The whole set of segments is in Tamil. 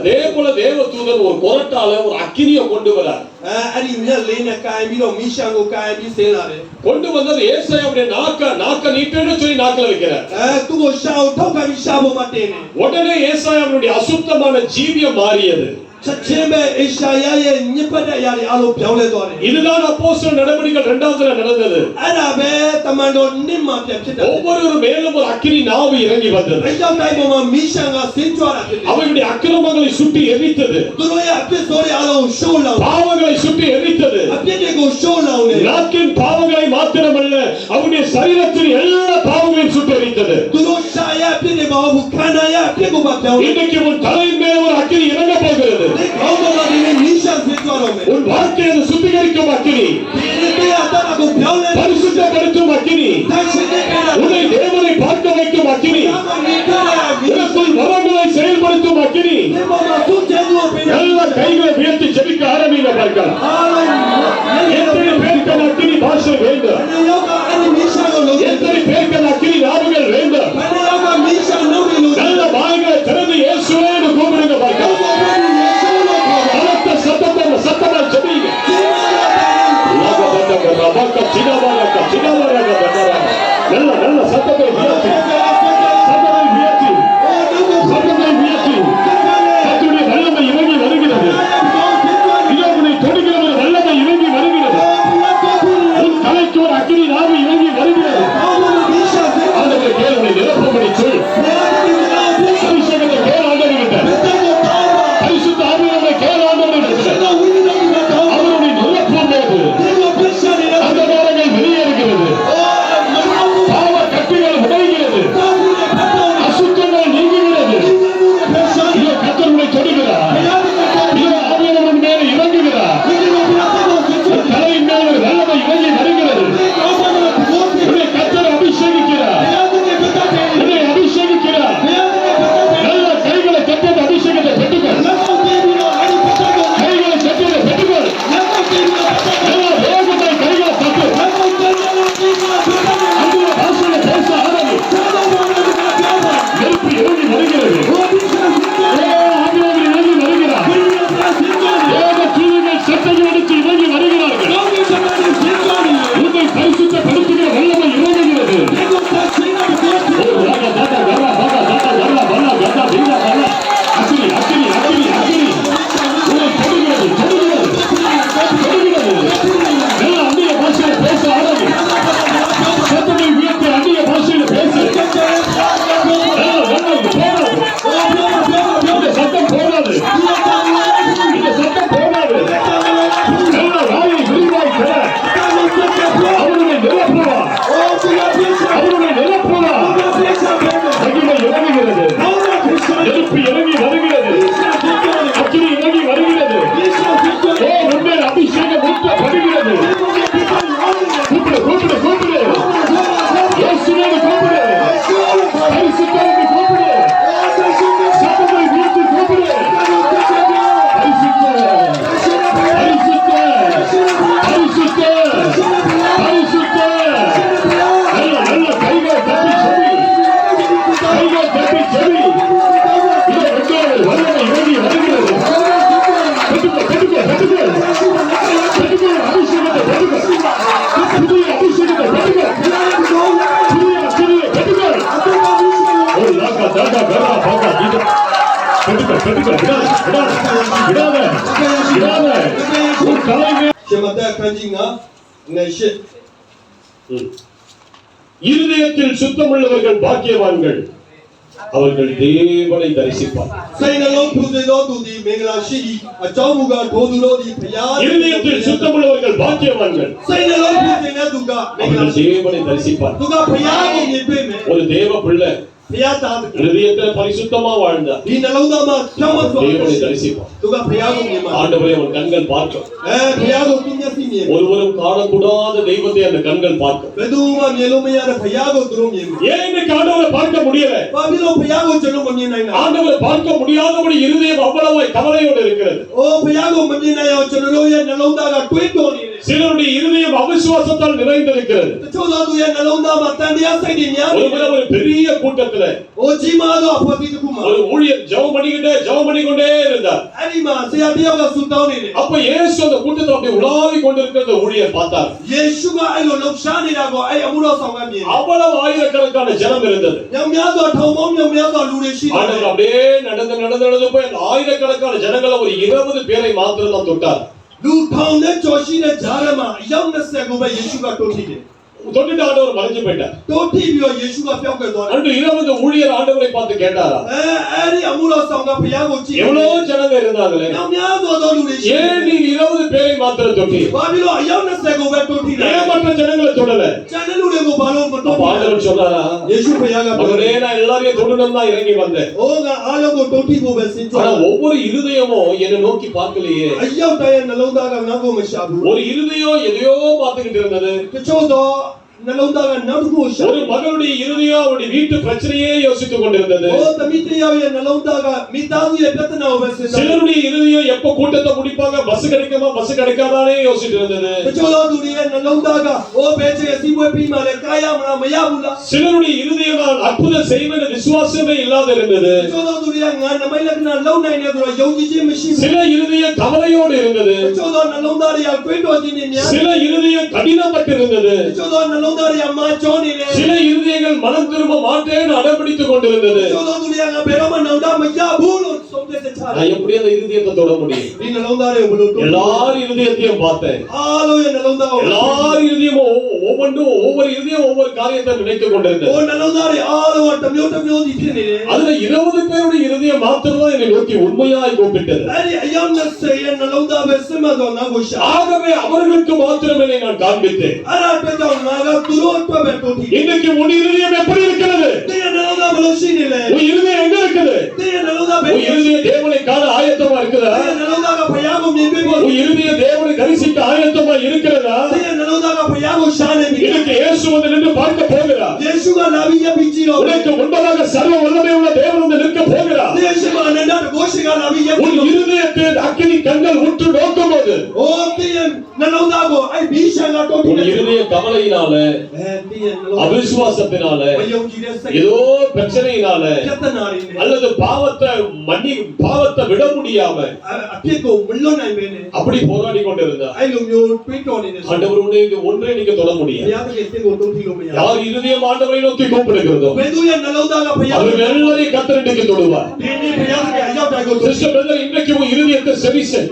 அதே போல தேவதூதன் ஒரு கொரட்டால ஒரு அக்கினியை கொண்டு வரார். கொண்டு வந்தது ஏசாயாவுடைய நாக்க நீட்டேன்னு சொல்லி நாக்கில வைக்கிறார். உடனே ஏசாயாவுடைய அசுத்தமான ஜீவியம் மாறியது. இதுதான் அப்போஸ்தலர் நடவடிக்கைகள் 2வது நடந்தது. ஒவ்வொரு மேலும் ஒரு அக்கினி நாவு இறங்கி வந்தது. அவருடைய அக்கிரமங்களை சுட்டி எரித்தது. பாவங்களை சுட்டி எரித்தது. நாட்டின் பாவங்களை மாத்திரமல்ல, அவருடைய சரீரத்தில் எல்லா பாவங்களையும் சுட்டி எரித்தது. இன்றைக்கு உன் தலையின் மேல் ஒரு அக்கினி இறங்க போகிறது. உன் வாழ்க்கையை சுத்திகரிக்கும் அக்கினி, பரிசுத்தப்படுத்தும் அக்கினி, உன்னை தேவனை பார்க்க வைக்கும் அக்கினி, உனக்குள் வரங்களை செயல்படுத்தும் அக்கினி. எல்லா கைகளை உயர்த்தி ஜெபிக்க ஆரம்பிங்க. பார்க்கலாம் எத்தனை பேருக்கு அக்கினி பாஷை வேண்டும், எத்தனை பேருக்கு அக்கினி நாவுகள் வேண்டும். நல்ல வாய்களை திறந்து இயேசுவே கூப்பிடுங்க. பார்க்கலாம் சத்தமா ஜெபிங்க. நல்ல சத்தத்தை உயர்த்தி, சத்தத்தை உயர்த்தி, சத்தத்தை உயர்த்தி. கர்த்தருடைய வல்லமை இறங்கி வருகிறது. இதனை தொடுகிற ஒரு வல்லமை இறங்கி வருகிறது. உன் தலைக்கு ஒரு அக்கினி நாவு இறங்கி வருகிறது. ஆண்டவரை கேள்வி நிரப்பபடி சொல். அபிஷேகத்தை கேள் ஆண்டவர்கிட்ட. பரிசுத்த ஆவியானவரை கேள் ஆண்டவர்கிட்ட. அவருடைய நிரப்பும் போது அந்த நேரங்கள் வெளியேறுகிறது. பாவ கட்டுகள் உடைகிறது. அசுத்தங்கள் நீங்குகிறது. இதோ கர்த்தருடைய தொடுகிறார். இதோ ஆவியானவரின் மேல் இறங்குகிறார். தலையின் மேல் ஒரு வல்லமை இறங்கி வருகிறது. உன்னை கர்த்தர் அபிஷேகிக்கிறார். உன்னை அபிஷேகிக்கிறார். நல்ல கைகளை கட்டது அபிஷேகத்தை பெற்றுக்கள். கைகளை கட்டதை பெற்றுக்கள். நல்ல வேகத்தை கைகளை தட்டு. அந்த பாஷையை பேச ஆரம்பி. நெருப்பு இறங்கி வருகிறது. ஆவியானவர் இறங்கி வருகிறார். ஏக தூதர்கள் சத்தங்கள் எடுத்து இறங்கி வருகிறார்கள். உன்னை பரிசுத்தப்படுத்துகிற வல்லமை இறங்குகிறது. அக்கினி அக்கினி அக்கினி அக்கினி உன்னை தொடுகிறது, தொடுகிறது, தொடுகிறது. நல்ல அந்நிய பாஷையில் பேச ஆரம்பி. சத்தத்தை உயர்த்தி அந்நிய பாஷையில் பேசு. இந்த சத்தம் போடாது. இந்த சத்தம் போடாது. நல்ல வாயை விரிவாய் பெற அவருடைய நிரப்புவா. அவருடைய நிரப்புவா. மகிமை இறங்குகிறது. நெருப்பு இறங்கி வருகிறது. அக்கினி இறங்கி வருகிறது. உண்மை அபிஷேகம் ஊற்றப்படுகிறது. கூப்பிடு கூப்பிடு கூப்பிடு. இயேசுவே கூப்பிடு. பரிசுத்தருக்கு கூப்பிடு. சத்தத்தை உயர்த்தி கூப்பிடு. பரிசுத்த பரிசுத்த பரிசுத்த பரிசுத்த. நல்ல நல்ல கைகளை தட்டி செவி. கைகளை தட்டி செவி. இதோ வெற்றியாளர் வல்லமை இறங்கி வருகிறது. பெற்றுக்கொள் பெற்றுக்கொள் பெற்றுக்கொள் பெற்றுக்கொள். அபிஷேகத்தை பெற்றுக்கொள். புதிய அபிஷேகத்தை பெற்றுக்கொள். புதிய அக்கினியை பெற்றுக்கொள். ஒரு லாக்கா தாக்கா கரா பாக்கா கீதா பெற்றுக்கொள் பெற்றுக்கொள். விடாத விடாத விடாத. உன் தலைமை இருதயத்தில் சுத்தமுள்ளவர்கள் பாக்கியவான்கள், அவர்கள் தேவனை தரிசிப்பார். இருதயத்தில் சுத்தமுள்ளவர்கள் பாக்கியவான்கள், அவர்கள் தேவனை தரிசிப்பார். ஒரு தேவ பிள்ளை இருதயத்தில் பரிசுத்தமா வாழ்ந்தார். தேவனை தரிசிப்பார். ஆண்டவரை அவன் கண்கள் பார்க்கும். ஒருவரும் காணக்கூடாத தெய்வத்தை அந்த கண்கள் பார்க்கும். ஏன் இன்னைக்கு ஆண்டவரை பார்க்க முடியல? ஆண்டவரை பார்க்க முடியாதபடி இருதயம் அவ்வளவு கவலையோடு இருக்கிறது. சிலருடைய இருதயம் அவிசுவாசத்தால் நிறைந்திருக்கிறது. တချို့သောသူရဲ့နှလုံးသားမှာတန်တရားစိတ်တွေများနေ ஒரு பெரிய கூட்டத்துல အိုကြီးမားသောအဖွဲ့အစည်းတစ်ခုမှာ ஒரு ஊழியர் ஜெபம் பண்ணிக்கொண்டே இருந்தார். အဲ့ဒီမှာဆရာတစ်ယောက်ကဆူတောင်းနေတယ် அப்ப இயேசு அந்த கூட்டத்துல அப்படியே உலாவி கொண்டிருக்கிற ஊழியர் பார்த்தார். ယေရှုကအဲ့လိုလှုပ်ရှားနေတာကိုအဲ့အမှုတော်ဆောင်ကမြင်တယ် அவ்வளவு ஆயிரக்கணக்கான ஜனம் இருந்தது. ညောင်များသောထောင်ပေါင်းညောင်များသောလူတွေရှိတယ် ஆண்டவர் அப்படியே நடந்து போய் அந்த ஆயிரக்கணக்கான ஜனங்களை ஒரு 20 பேரை மாத்திரம் தான் தொட்டார். လူထောင်နဲ့ကြော်ရှိတဲ့ဂျားထဲမှာအယောက်20ကိုပဲယေရှုကတိုးထိတယ် தொட்டுட்டு ஆண்டவர் மறைஞ்சு போயிட்டார். တိုးထိပြီးတော့ယေရှုကပျောက်ကွယ်သွားတယ် அன்று 20 ஊழியர் ஆண்டவரை பார்த்து கேட்டாரா, အဲ့ဒီအမှုတော်ဆောင်ကဘုရားကိုကြည့် எவ்வளவு ஜனங்க இருந்தாங்களே, ညောင်များသောလူတွေရှိတယ် ஏன் நீ 20 பேரை மாத்திரம் தொட்டீர்? ဘာဖြစ်လို့အယောက်20ကိုပဲတိုးထိတယ် ஏன் மற்ற ஜனங்களை தொடல? ကျန်တဲ့လူတွေကိုဘာလို့မတိုး அப்ப ထိလဲ ஆண்டவர் சொன்னாரா, ယေရှုဘုရားကပြောတယ် மகனே நான் எல்லாரையும் தொடணும் தான் இறங்கி வந்தேன். ဟိုကအားလုံးကိုတိုးထိဖို့ပဲစဉ်း ஆனா စားတယ် ஒவ்வொரு இருதயமும் என்னை நோக்கி பார்க்கலையே. အယောက်တိုင်းရဲ့နှလုံးသားကငါ့ကိုမရှာဘူး ஒரு இருதயம் எதையோ பார்த்துக்கிட்டு இருந்தது. တချို့သောနှလုံးသားကနောက်တစ်ခုကိုရှာ ஒரு மகளுடைய இருதயம் அவருடைய வீட்டு பிரச்சனையே யோசித்துக் கொண்டிருந்தது. ဟိုသမီးတစ်ယောက်ရဲ့နှလုံးသားကမိသားစုရဲ့ပြဿနာကိုပဲစဉ်းစားတယ် சிலருடைய இருதயம் எப்ப கூட்டத்தை முடிப்பாங்க, பஸ் கிடைக்குமா பஸ் கிடைக்காதானே யோசிச்சுட்டு இருந்தது. တချို့သောသူတွေရဲ့နှလုံးသားကဟိုဘယ်ချိန်အစည်းအဝေးပြီးမှလဲကားရမလားမရဘူးလား சிலருடைய இருதயம் நான் அற்புதம் செய்வேன் என்ற விசுவாசமே இல்லாத இருந்தது. တချို့သောသူတွေကငါနမိတ်လက္ခဏာလုံနိုင်တယ်ဆိုတော့ယုံကြည်ခြင်းမရှိဘူး சில இருதயம் கவலையோடு இருந்தது. တချို့သောနှလုံးသားတွေကတွေးတောခြင်းတွေများ சில இருதயம் கடினப்பட்டு இருந்தது. တချို့သောနှလုံးသားတွေကမာကျောနေတယ် சில இருதயங்கள் மனம் திரும்ப மாட்டேன்னு அடம்பிடித்துக் கொண்டிருந்தது. တချို့သောသူတွေကငါဘယ်တော့မှနောင်တမရဘူးလို့ဆုံးဖြတ်ချက်ချတယ် நான் எப்படி அந்த இருதயத்தை தொட முடியும்? ဒီနှလုံးသားတွေကိုဘယ်လိုတိုး எல்லார் இருதயத்தையும் பார்த்தேன். အားလုံးရဲ့နှလုံးသားကို எல்லார் இருதயமும் ஒவ்வொரு இருதயம் ஒவ்வொரு காரியத்தை நினைத்துக் கொண்டிருந்தது. ဟိုနှလုံးသားတွေအားလုံးကတစ်မျိုးစီဖြစ်နေတယ် அதுல 20 பேருடைய இருதயம் மாத்திரம் தான் என்னை நோக்கி உண்மையாய் கூப்பிட்டது. အဲ့ဒီအယောက်20ရဲ့နှလုံးသားပဲစစ်မှန်သောငါ့ကိုရှာ ஆகவே அவர்களுக்கு மாத்திரம் என்னை நான் காண்பித்தேன். အဲ့ဒါအတွက်ကြောင့်ငါကသူတို့အတွက်ပဲတိုးထိ இன்னைக்கு உன் இருதயம் எப்படி இருக்கிறது? တင်းရဲ့နှလုံးသားဘယ်လိုရှိနေလဲ உன் இருதயம் எங்க இருக்குது? တင်းရဲ့နှလုံးသားပဲ உன் இருதயம் தேவனை காண ஆயத்தமா இருக்குதா? တင်းရဲ့နှလုံးသားကဘုရားကိုမြင်တွေ့ဖို့ உன் இருதயம் தேவனை தரிசிக்க ஆயத்தமா இருக்கிறதா? တင်းရဲ့နှလုံးသားကဘုရားကိုရှာနေပြီ இன்னைக்கு இயேசு வந்து நின்று பார்க்க போகிறார். ယေရှုကလာပြီးရပ်ပြီးကြည့်တော့ உனக்கு முன்பதாக சர்வ வல்லமை உள்ள தேவன் வந்து நிற்க போகிறார். ယေရှုကအနန္တတကုရှိကလာပြီးရပ် உன் ပြီးတော့ இருதயத்தில் அக்கினி கண்கள் உற்று நோக்கும் போது ဟိုတင်းရဲ့နှလုံးသားကိုအဲ့ဘီရှန်ကတိုးထိ உன் နေတယ် இருதய கவலையினால, တင်းရဲ့နှလုံးသား அவிசுவாசத்தினால, မယုံကြည်တဲ့စိတ် ஏதோ பிரச்சனையினால, ပြဿနာတွေနဲ့ அல்லது பாவத்தை விட முடியாம အဖြစ်ကိုမလွတ်နိုင်ပဲနဲ့ அப்படி போராடி கொண்டிருந்தார். အဲ့လိုမျိုးတွေးတော်နေတဲ့ဆို ஆண்டவர் உன்னை இந்த ஒன்றை நீங்க தொட ဘု முடியாது. ရားသခင်တင့်ကိုတိုးထိလို့မရဘူး யார் இருதயம் ஆண்டவரை நோக்கி கூப்பிடுகிறதோ ဘယ်သူရဲ့နှလုံးသားကဘုရား அவர்கள் எல்லாரையும் கர்த்தர் இன்றைக்கு தொடுவார். ဒီနေ့ဘုရားသခင်အရောက်တိုင်းကိုတိုး சிஸ்டர் பிரதர், இன்றைக்கு உன் இருதயத்தை செவி செய்.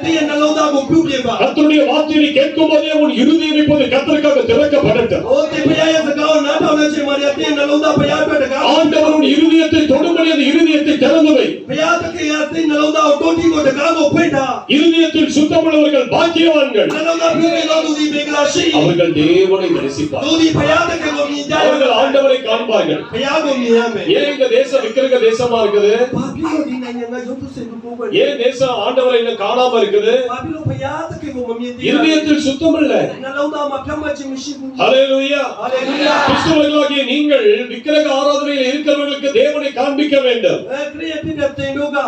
တင်းရဲ့နှလုံးသားကိုပြုပြင်ပါ கர்த்தருடைய வார்த்தையை கேட்கும் போதே உன் இருதயம் இப்போது கர்த்தருக்காக திறக்கப்படட்டும். ဟိုတင်ဘုရားရဲ့စကားကိုနားထောင်တဲ့ချိန်မှာတင်းနှလုံးသားဘုရားအတွက်တကား ஆண்டவர் உன் இருதயத்தை தொடும்படி அந்த இருதயத்தை திறந்து வை. ဘုရားသခင်ရဲ့တင်းနှလုံးသားကိုတိုးထိကိုတကားကိုဖွင့်ထား இருதயத்தில் சுத்தமுள்ளவர்கள் பாக்கியவான்கள். နှလုံးသားပြုပြင်တော်သူဒီမင်္ဂလာရှိ அவர்கள் தேவனை தரிசிப்பார். သူဒီဘုရားသခင်ကိုမြင်ကြရ அவர்கள் ஆண்டவரை காண்பார்கள். ဘုရားကိုမြင်ရမယ် ஏன் இந்த தேசம் விக்கிரக தேசமா இருக்குது? ဘာဖြစ်လို့ဒီနိုင်ငံကရုပ်ထုစင်ကိုပို့ပဲ ஏன் தேசம் ஆண்டவரை இன்னும் காணாம இருக்குது? ဘာဖြစ်လို့ဘုရားသခင်ကိုမမြင်သေးဘူး இருதயத்தில் சுத்தம் இல்ல. နှလုံးသားမှာဖြောင့်မတ်ခြင်းမရှိဘူး ஹல்லேலூயா. ဟာလေလုယာ கிறிஸ்தவர்களாகிய நீங்கள் விக்கிரக ஆராதனையில் இருக்கிறவர்களுக்கு தேவனை காண்பிக்க வேண்டும். ခရစ်ဖြစ်တဲ့တင်တို့က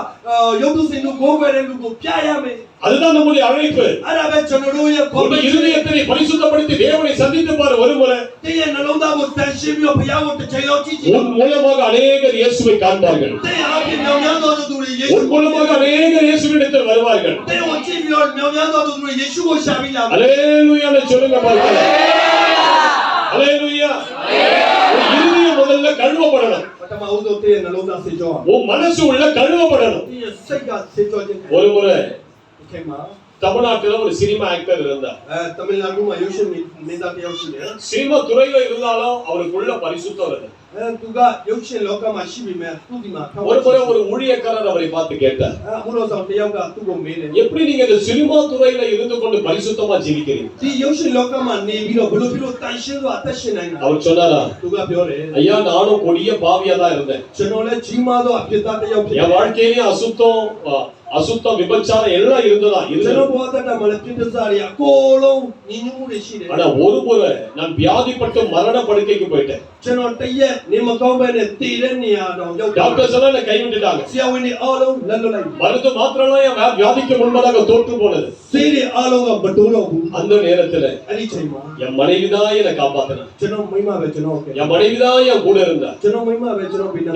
ရုပ်ထုစင်ကိုကိုးကွယ်တဲ့လူကိုပြရမယ် அதுதான் நம்முடைய அழைப்பு. အဲ့ဒါပဲကျွန်တော်တို့ရဲ့ခေါ် உன் တဲ့ இருதயத்தை பரிசுத்தப்படுத்தி தேவனை சந்தித்து பாரு ஒரு முறை. တင်းရဲ့နှလုံးသားကိုတန်ရှင်းပြီးတော့ဘုရားကိုတစ်ချိန်လုံးကြည့်ကြည့် உன் மூலமாக அநேகர் இயேசுவை காண்பார்கள். တင်းအားဖြင့်မြောင်များသောသူတွေယေရှု உன் மூலமாக அநேகர் இயேசுவிடத்தில் வருவார்கள். တင်းကိုကြည့်ပြီးတော့မြောင်များသောသူတွေယေရှုကိုရှာပြီးလာမယ် அல்லேலூயான்னு சொல்லுங்க பாருங்க. அல்லேலூயா. உன் இருதயம் முதல்ல கழுவப்படணும். ပထမဦးဆုံးတင်းရဲ့နှလုံးသားစေကြော உன் மனசு உள்ள கழுவப்படணும். တင်းရဲ့စိတ်ကစေကြောခြင်း ஒரு முறை ဒီခေတ်မှာ தமிழ்நாட்டுல ஒரு சினிமா ஆக்டர் இருந்தார். တမန်လာကူမှာရုပ်ရှင်မင်းသားတစ်ယောက်ရှိတယ် சினிமா துறையில இருந்தாலும் அவருக்குள்ள பரிசுத்தம் இருக்கு. သူကရုပ်ရှင်လောကမှာရှိပြီမဲ့သူဒီမှာ ஒரு முறை ஒரு ஊழியக்காரர் அவரை பார்த்து கேட்டார், အမှုတော်ဆောင်တစ်ယောက်ကသူ့ကိုမေးတယ် எப்படி நீங்க இந்த சினிமா துறையில இருந்து கொண்டு பரிசுத்தமா ஜீவிக்கிறீங்க? ဒီရုပ်ရှင်လောကမှာနေပြီးတော့ဘလို့ဖြစ်လို့တန်ရှင်းစွာအသက်ရှင်နိုင်တာ அவர் சொன்னாரா, သူကပြောတယ် ஐயா நானும் கொடிய பாவியா தான் இருந்தேன். ကျွန်တော်လည်းကြီးမားသောအဖြစ်သားတစ်ယောက်ဖြစ်တယ် என் வாழ்க்கையிலேயும் அசுத்தம் அசுத்தம் விபச்சாரம் எல்லாம் இருந்ததா 저는 보았다 말에 핀트살이 아꼬롱 니누무리 시래 ஆனா ஒரு முறை நான் வியாதிப்பட்டு மரண படுக்கைக்கு போயிட்டேன் 저는 때에 니마 가운데 띠레니아도 டாக்டர்ஸ் எல்லாம் என்னை கைவிட்டுட்டாங்க 시아윈이 알롱 랄랄라이 மருந்து மாத்திரம்லாம் என் வியாதிக்கு முன்பதாக தோற்று போனது 세리 알롱가 버도라고 அந்த நேரத்துல 아니 차이마 என் மனைவிதான் என்னை காப்பாத்தினா 저는 뭐이마베 저는 오케이 என் மனைவிதான் என் கூட இருந்தா 저는 뭐이마베 저는 비나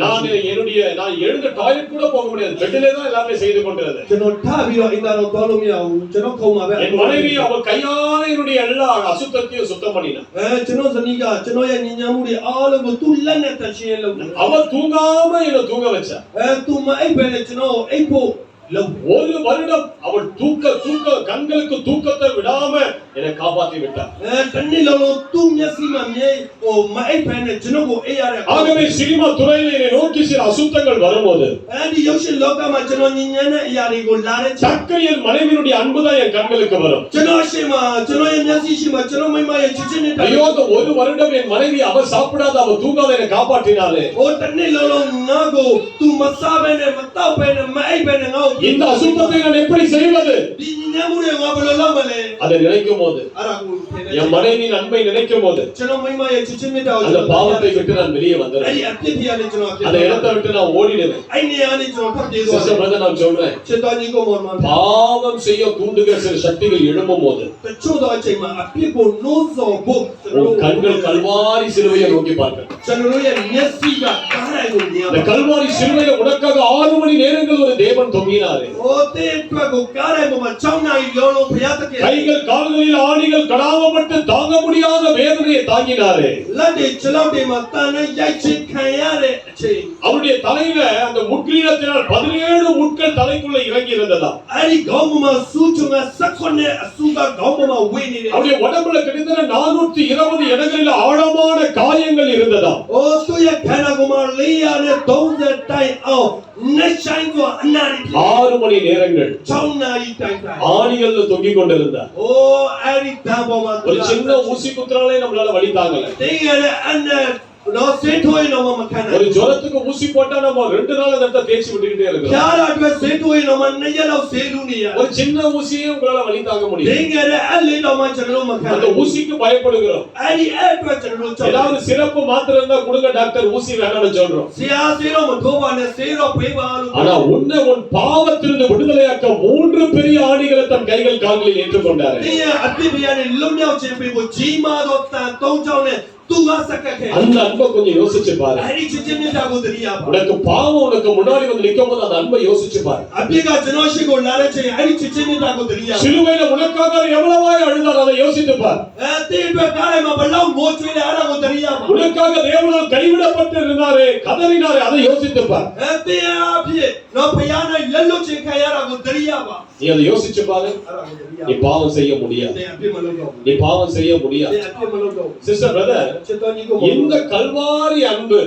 நான் எழுந்த டாய்லெட் கூட போக முடியாது பெட்டிலே தான் எல்லாமே செய்து கொண்டிருந்தேன் 저는 타비로 인가로 도로미야우 저는 거마베 என் மனைவி அவள் கையால என்னுடைய எல்லா அசுத்தத்தையும் சுத்தம் பண்ணினா 저는 선이가 저너의 니냐무리 알롱고 뚫라네 다시엘로 அவள் தூங்காம என்ன தூங்க வச்சா 뚜마 에베네 저는 에포 ஒரு வருடம் அவள் கண்களுக்கு தூக்கத்தை விடாம என்னை காப்பாற்றி விட்டார் ஆகவே சினிமா துறையில என்னை நோக்கி சில அசுத்தங்கள் வரும்போது சக்கையில் மனைவியினுடைய அன்புதான் என் கண்களுக்கு வரும் ஐயோ அந்த ஒரு வருடம் என் மனைவி அவ சாப்பிடாத அவ தூங்காத என்னை காப்பாற்றினாலே இந்த அசுத்தத்தை நான் எப்படி செய்வது அதை நினைக்கும் போது என் மனைவியின் அன்பை நினைக்கும் போது அந்த பாவத்தை விட்டு நான் வெளியே வந்துடுறேன் அந்த இடத்தை விட்டு நான் ஓடிடுவேன் நான் சொல்றேன் பாவம் செய்ய தூண்டுகிற சில சக்திகள் எழும்பும் போது உன் கண்கள் கல்வாரி சிலுவையை நோக்கி பார்க்க கல்வாரி சிலுவையில உனக்காக 6 மணி நேரங்கள் ஒரு தேவன் தொங்கினாரு கைகள் கால்களில் ஆணிகள் கடாவப்பட்டு தாங்க முடியாத வேதனையை தாங்கினாரு அவருடைய தலையில அந்த முட்கிரீடத்தினால் 17 முட்கள் தலைக்குள்ள இறங்கி இருந்ததா அவருடைய உடம்புல கிட்டத்தட்ட 420 இடங்களில் ஆழமான காயங்கள் இருந்ததா ஆறு மணி நேரங்கள் ஆணிகள்ல தொங்கிக் கொண்டிருந்தார் ஒரு சின்ன ஊசி குத்துறாலே நம்மளால வலி தாங்கல ஒரு ஜுரத்துக்கு ஊசி போட்டா நம்ம 2 நாள் அந்த தேய்ச்சி விட்டுக்கிட்டே இருக்கோம் ஒரு சின்ன ஊசியே உங்களால வலி தாங்க முடியும் அந்த ஊசிக்கு பயப்படுகிறோம் ஏதாவது சிறப்பு மாத்திரை இருந்தா கொடுங்க டாக்டர் ஊசி வேணும்னு சொல்றோம் ஆனா உன்னை உன் பாவத்திலிருந்து விடுதலையாக்க 3 பெரிய ஆணிகளை தன் கைகள் கால்களில் ஏற்றுக்கொண்டார் அந்த அன்பை கொஞ்சம் யோசிச்சு பாரு உனக்கு பாவம் உனக்கு முன்னாடி வந்து நிற்கும் போது அந்த அன்பை யோசிச்சு பாரு சிலுவையில உனக்காக எவ்வளவாய் அழுதார் அதை யோசித்து பார் உனக்காக தேவனால் கைவிடப்பட்டு இருந்தாரே கதறினாரே அதை யோசித்து பார் நீ அதை யோசிச்சு பாரு நீ பாவம் செய்ய முடியாது நீ பாவம் செய்ய முடியாது சிஸ்டர் பிரதர் இந்த கல்வாரி அன்பு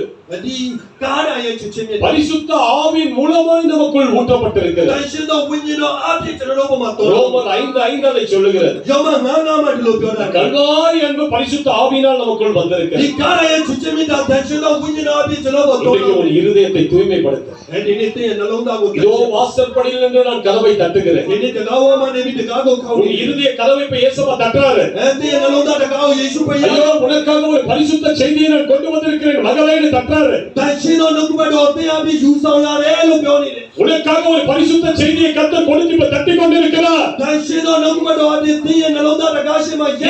பரிசுத்த ஆவியின் மூலமாய் நமக்குள் ஊற்றப்பட்டிருக்கிறது ரோமர் 5:5 அதை சொல்லுகிறது கல்வாரி அன்பு பரிசுத்த ஆவியினால் நமக்குள் வந்திருக்கிறது உன் இருதயத்தை தூய்மைப்படுத்த இதோ வாசற்படியில் நின்று நான் கதவை தட்டுகிறேன் உன் இருதய கதவை இப்ப இயேசுவா தட்டுறாரு ஐயோ உனக்காக ஒரு பரிசுத்த செய்தியை நான் கொண்டு வந்திருக்கிறேன் மகளேன்னு தட்டுறாரு உனக்காக ஒரு பரிசுத்த செய்தியை கர்த்தர் கொடுத்து இப்ப தட்டி கொண்டிருக்கிறார்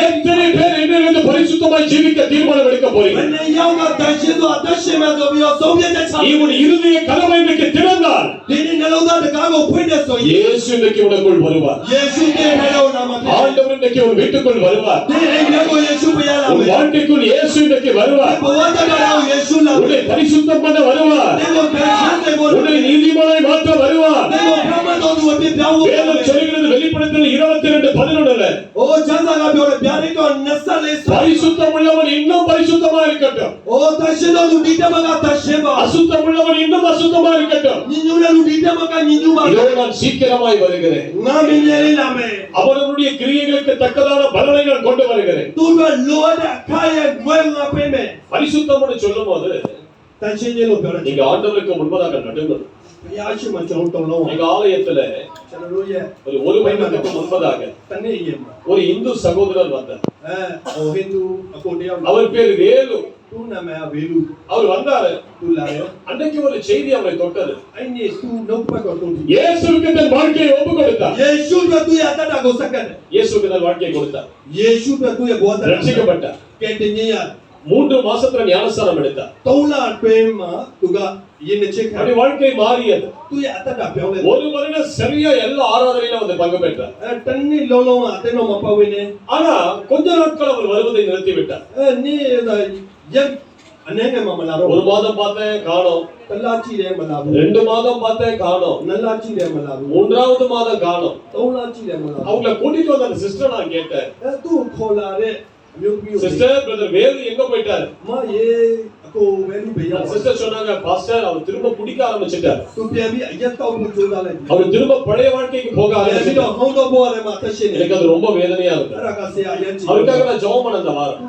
எத்தனை பேர் என்னிலிருந்து பரிசுத்தமாய் ஜீவிக்க தீர்மானம் எடுக்க போறீங்க நீ உன் இருதய கதவை இன்றைக்கு திறந்தால் இயேசு இன்றைக்கு உனக்குள் வருவார் ஆண்டவர் இன்றைக்கு உன் வீட்டுக்குள் வருவார் உன் வாழ்க்கைக்குள் இயேசு இன்றைக்கு வருவார் உன்னை பரிசுத்தம் பண்ண வருவார் உன்னை நீதிமானாய் மாற்ற வருவார் வேதம் சொல்கிறது வெளிப்படுத்தல் 22:11 பரிசுத்தம் உள்ளவன் இன்னும் பரிசுத்தமா இருக்கட்டும் அசுத்தம் உள்ளவன் இன்னும் அசுத்தமா இருக்கட்டும் இதோ நான் சீக்கிரமாய் வருகிறேன் அவனுடைய கிரியைகளுக்கு தக்கதான பலனை நான் கொண்டு வருகிறேன் பரிசுத்தம் சொல்லும் போது நீங்க ஆண்டவருக்கு முன்பதாக நடுங்கள் Yashi ma chong tong lo. எங்க ஆலயத்துல Chalo ye. ஒரு வருடத்துக்கு முன்பதாக Tane ye ma. ஒரு இந்து சகோதரர் வந்தார். O Hindu akodia. அவர் பேர் Velu. Tu na me velu. அவர் வந்தாரு. Tu la ye. அன்னைக்கு ஒரு செய்தி அவரை தொட்டது. Aini tu no pa ko tu. இயேசுவுக்கு தன் வாழ்க்கையை ஒப்பு கொடுத்தார். Yeshu ka tu ya ta ko sakan. இயேசுவுக்கு தன் வாழ்க்கையை கொடுத்தார். Yeshu ka tu ya bo ta. ரட்சிக்கப்பட்டார். Kentinye ya. 3 மாசத்துல ஞானஸ்நானம் எடுத்தார். Tola pema tuga yin check. அப்படி வாழ்க்கை மாறியது. Tu ya ta ta pyo le. ஒரு வருடம் சரியா எல்லா ஆராதனையிலும் வந்து பங்கு பெற்றார். Tanni lolo ateno ma pa wine. ஆனா கொஞ்ச நாட்கள் அவர் வருவதை நிறுத்தி விட்டார். Ni da yan anenge ma malaro. ஒரு மாதம் பார்த்தேன் காணோம். Tallachi le malaro. 2 மாதம் பார்த்தேன் காணோம். Nallachi le malaro. 3வது மாதம் காணோம். Taulachi le malaro. அவங்கள கூட்டிட்டு வந்த அந்த சிஸ்டர் நான் கேட்டேன். Tu khola re myubi. Sister brother Velu எங்க போயிட்டாரு? Ma ye ako velu be ya. Sister சொன்னாங்க பாஸ்டர் அவர் திரும்ப குடிக்க ஆரம்பிச்சிட்டார். Tu pya bi ayat ta bu joda le. அவர் திரும்ப பழைய வாழ்க்கைக்கு போக ஆரம்பிச்சிட்டார். Hong do bo re ma ta shin. எனக்கு அது ரொம்ப வேதனையா இருக்கு. Ara ka se ayat chi. அவருக்காக நான் ஜெபம் பண்ண அந்த வாரம்.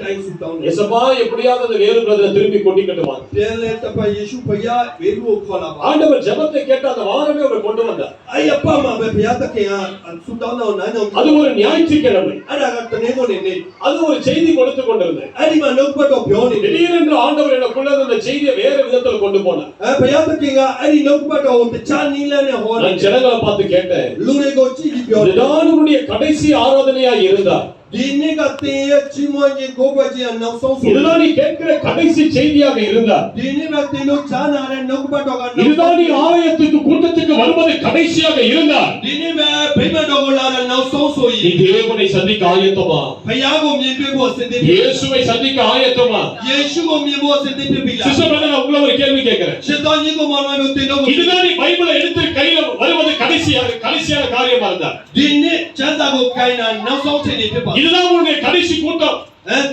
Time su down. இயேசுப்பா எப்படியாவது அந்த வேலு பிரதரை திருப்பி கூட்டிட்டு வாங்க. Pele ta pa Yeshu pa ya velu khola ba. ஆண்டவர் ஜெபத்தை கேட்ட அந்த வாரமே அவர் கொண்டு வந்தார். Ay appa ma be pya ta ke ya su down na na. அது ஒரு ஞாயிற்றுக்கிழமை. Ara ka tane ko ne. அது ஒரு செய்தி கொடுத்து கொண்டிருந்தேன். Ari ma no pa to pyo ne. திடீரென்று ஆண்டவர் எனக்குள்ள அந்த செய்தியை வேற விதத்துல கொண்டு போனார். Pya ta ke ga ari no pa to te cha ni la ne ho நான் ne. ஜனங்களை பார்த்து கேட்டேன். Lu ne ko chi pyo. இதுதான் உன்னுடைய கடைசி ஆராதனையா இருந்தார். Dine ka te chi mo ni go ba ji na so so. இதுதான் நீ கேட்கிற கடைசி செய்தியாக இருந்தார். Dine ba te no cha na re no pa to ga. இதுதான் நீ ஆலயத்துக்கு கூட்டத்துக்கு வருவது கடைசியாக இருந்தார். Dine ba pe ma do la na so so நீ yi. தேவனை சந்திக்க ஆயத்தமா? Pya ko myen pe bo se de. இயேசுவை சந்திக்க ஆயத்தமா? Yeshu ko myen bo se de pe la. Sister brother உங்களை ஒரு கேள்வி கேட்கிறேன். Shaitan ni ko ma ma no te no. இதுதான் நீ பைபிளை எடுத்து கையில வருவது கடைசியான காரியமா இருந்தா? Dine cha sa ko kai na na so te ni pe ba. இதுதான் உன்னுடைய கடைசி கூட்டம்.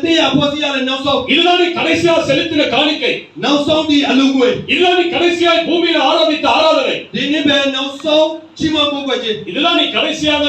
Te ya po si ya le na so. இதுதான் நீ கடைசியா செலுத்தின காணிக்கை. Na so di alugwe. இதுதான் நீ கடைசியா பூமியில ஆராதித்த ஆராதனை. Dine be na so chi ma ko ko je. இதுதான் நீ கடைசியான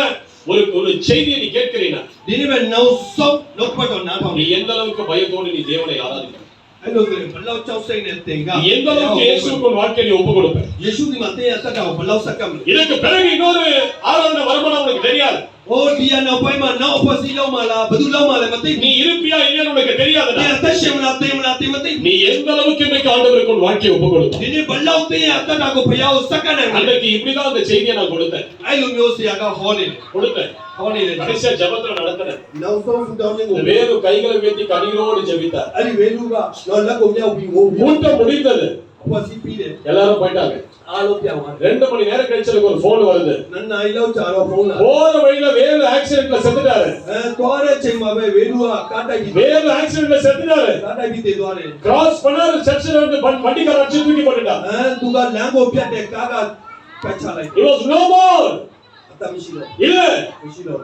ஒரு செய்தியை நீ கேட்கிறீனா? Dine be na so no pa to na pa. நீ எந்த அளவுக்கு பயத்தோடு நீ தேவனை ஆராதிக்க? Ai lo ke balau chau sai ne tenga. நீ எந்த அளவுக்கு இயேசுவுக்கு உன் வாழ்க்கையை நீ ஒப்பு கொடுப்ப? Yeshu di mate ya ta ka balau sakam. இதற்கு பிறகு இன்னொரு ஆராதனை வருமானம் உனக்கு தெரியாது. Oh dia na pai ma na opasi lo ma la badu lo ma la mate. நீ இருப்பியா இல்லையான்னு உனக்கு தெரியாதுடா. Dia ta shem la te mate. நீ எந்த அளவுக்கு இன்னைக்கு ஆண்டவருக்கு உன் வாழ்க்கையை ஒப்பு கொடுப்ப? Dine balau te ya ta ka ko pya o sakana. அன்னைக்கு இப்படிதான் அந்த செய்தியை நான் கொடுத்தேன். Ai lo myo se ya ka hone. கொடுத்தேன். Hone le. கடைசியா ஜெபத்துல நடத்தினேன். Na so su down ni இந்த ko. வேறு கைகளை உயர்த்தி கண்ணீரோடு ஜெபித்தார். Ari velu ga no la ko mya bi wo. கூட்டம் முடிந்தது. Opasi pi le. எல்லாரும் போயிட்டாங்க. Alo pya wa. 2 மணி நேரம் கழிச்சு எனக்கு ஒரு போன் வருது. Nanna ai lo cha ro phone la. போற வழியில வேறு ஆக்சிடென்ட்ல செத்துட்டாரு. Tore chei ma be velu ga kata ki. வேறு ஆக்சிடென்ட்ல செத்துட்டாரு. Kata ki te dware. Cross பண்ணாரு சர்ச்சில் வந்து வண்டிக்கார அடிச்சு தூக்கி போட்டுட்டான். Tu ga lango pya te ka ga pacha lai. It was no more. Ata mishilo. இல்ல. Mishilo.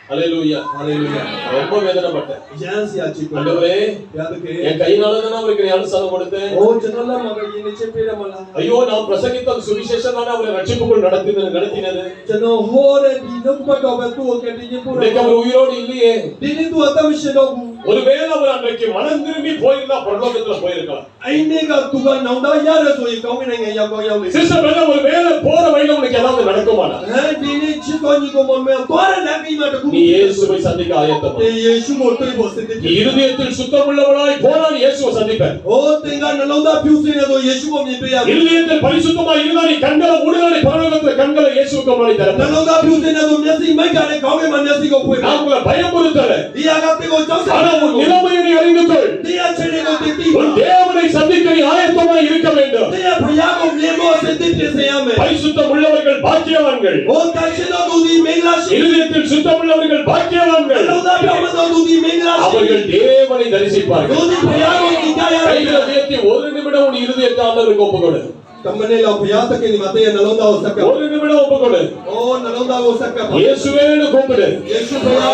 ஹalleluya. Hallelujah. ரொம்ப வேதனைப்பட்டேன். Jansi a chico. ஆண்டவரே Yad ke. என் கையினால தான் அவருக்கு ஞானஸ்நானம் கொடுத்தேன். Oh janala ma ga yin che pera mala. ஐயோ நான் பிரசங்கித்த சுவிசேஷம் தான் அவரை ரட்சிப்புக்குள் நடத்தினது. Jano hore di no pa do ba tu ke di pura. இன்னைக்கு அவர் உயிரோடு இல்லையே. Dini tu ata mishilo. ஒருவேளை அவர் அன்றைக்கு மனம் திரும்பி போயிருந்தா பரலோகத்துல போயிருக்கலாம். Aine ga tu ga nauda yara so ye kaung ne ya ko ya le. Sister brother ஒருவேளை போற வழியில உனக்கு ஏதாவது நடக்குமாடா? Dini chito ni ko mon me tore na bi ma de. நீ இயேசுவை சந்திக்க ஆயத்தமா? Yeshu mo to bo se நீ de. இருதயத்தில் சுத்தமுள்ளவளாய் போனால் இயேசுவை சந்திப்ப. Oh tenga nauda piu se ne do Yeshu mo me pe ya. இருதயத்தில் பரிசுத்தமாய் இருந்தா நீ கண்களை மூடினாலே பரலோகத்துல கண்களை இயேசுவுக்கு முன்னாடி திறப்ப. Nauda piu se ne do mesi mai ka ne kaung ma mesi ko pue. நான் உங்களை பயமுறுத்தல. Dia ga te ko chau se. ஆனா உன் நிலைமையை நீ அறிந்து கொள். Dia chene ko te ti. உன் தேவனை சந்திக்க நீ ஆயத்தமாய் இருக்க வேண்டும். Dia phaya ko me mo se te te se ya me. பரிசுத்தம் உள்ளவர்கள் பாக்கியவான்கள். Oh ta cheno du di mengla shi. இருதயத்தில் சுத்தம் உள்ளவர்கள் பாக்கியவான்கள். Nauda piu ma do du di mengla shi. அவர்கள் தேவனை தரிசிப்பார்கள். Du di phaya ko ki ka ya. கைகளை உயர்த்தி ஒரு நிமிடம் உன் இருதயத்தை ஆண்டவருக்கு ஒப்புக்கொடு. Tamane la phaya ta ke ni mate ya nauda o sakka. ஒரு நிமிடம் ஒப்புக்கொடு. Oh nauda o sakka. இயேசுவேன்னு கூப்பிடு. Yeshu phaya.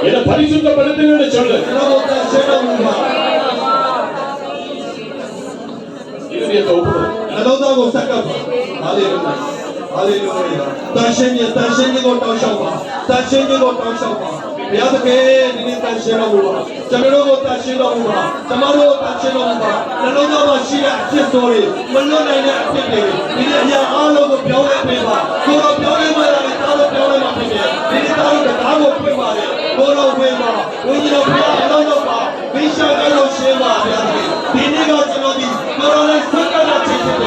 என்னை பரிசுத்தப்படுத்துங்கன்னு சொல்லு. Nauda cheno mu. இருதயத்தை ஒப்புக்கொடு. Nauda o sakka. Hallelujah. Hallelujah. Ta shenye go ta shau ba. Ta shenye go ta shau ba. ဘုရားသခင်ဒီနေ့တန်ရှင်းတော်မူပါကျွန်တော်တို့ကိုတန်ရှင်းတော်မူပါကျွန်တော်တို့တန်ရှင်းတော်မူပါနှလုံးသားမှာရှိတဲ့အဖြစ်ဆိုတွေမလွတ်နိုင်တဲ့အဖြစ်တွေဒီနေ့အရာအားလုံးကိုပြောင်းလဲပေးပါကိုယ်တော်ပြောင်းလဲမှလည်းတားလို့ပြောင်းလဲမှဖြစ်တယ်ဒီနေ့တားလို့တရားကိုဖွင့်ပါတယ်ကိုယ်တော်ဝင်ပါဝိညာဉ်တော်ဘုရားအလုံးစုံပါမိရှောင်းအလုံးရှင်းပါဘုရားသခင်ဒီနေ့ကကျွန်တော်ဒီကိုယ်တော်နဲ့ဆက်ကြတာဖြစ်တယ်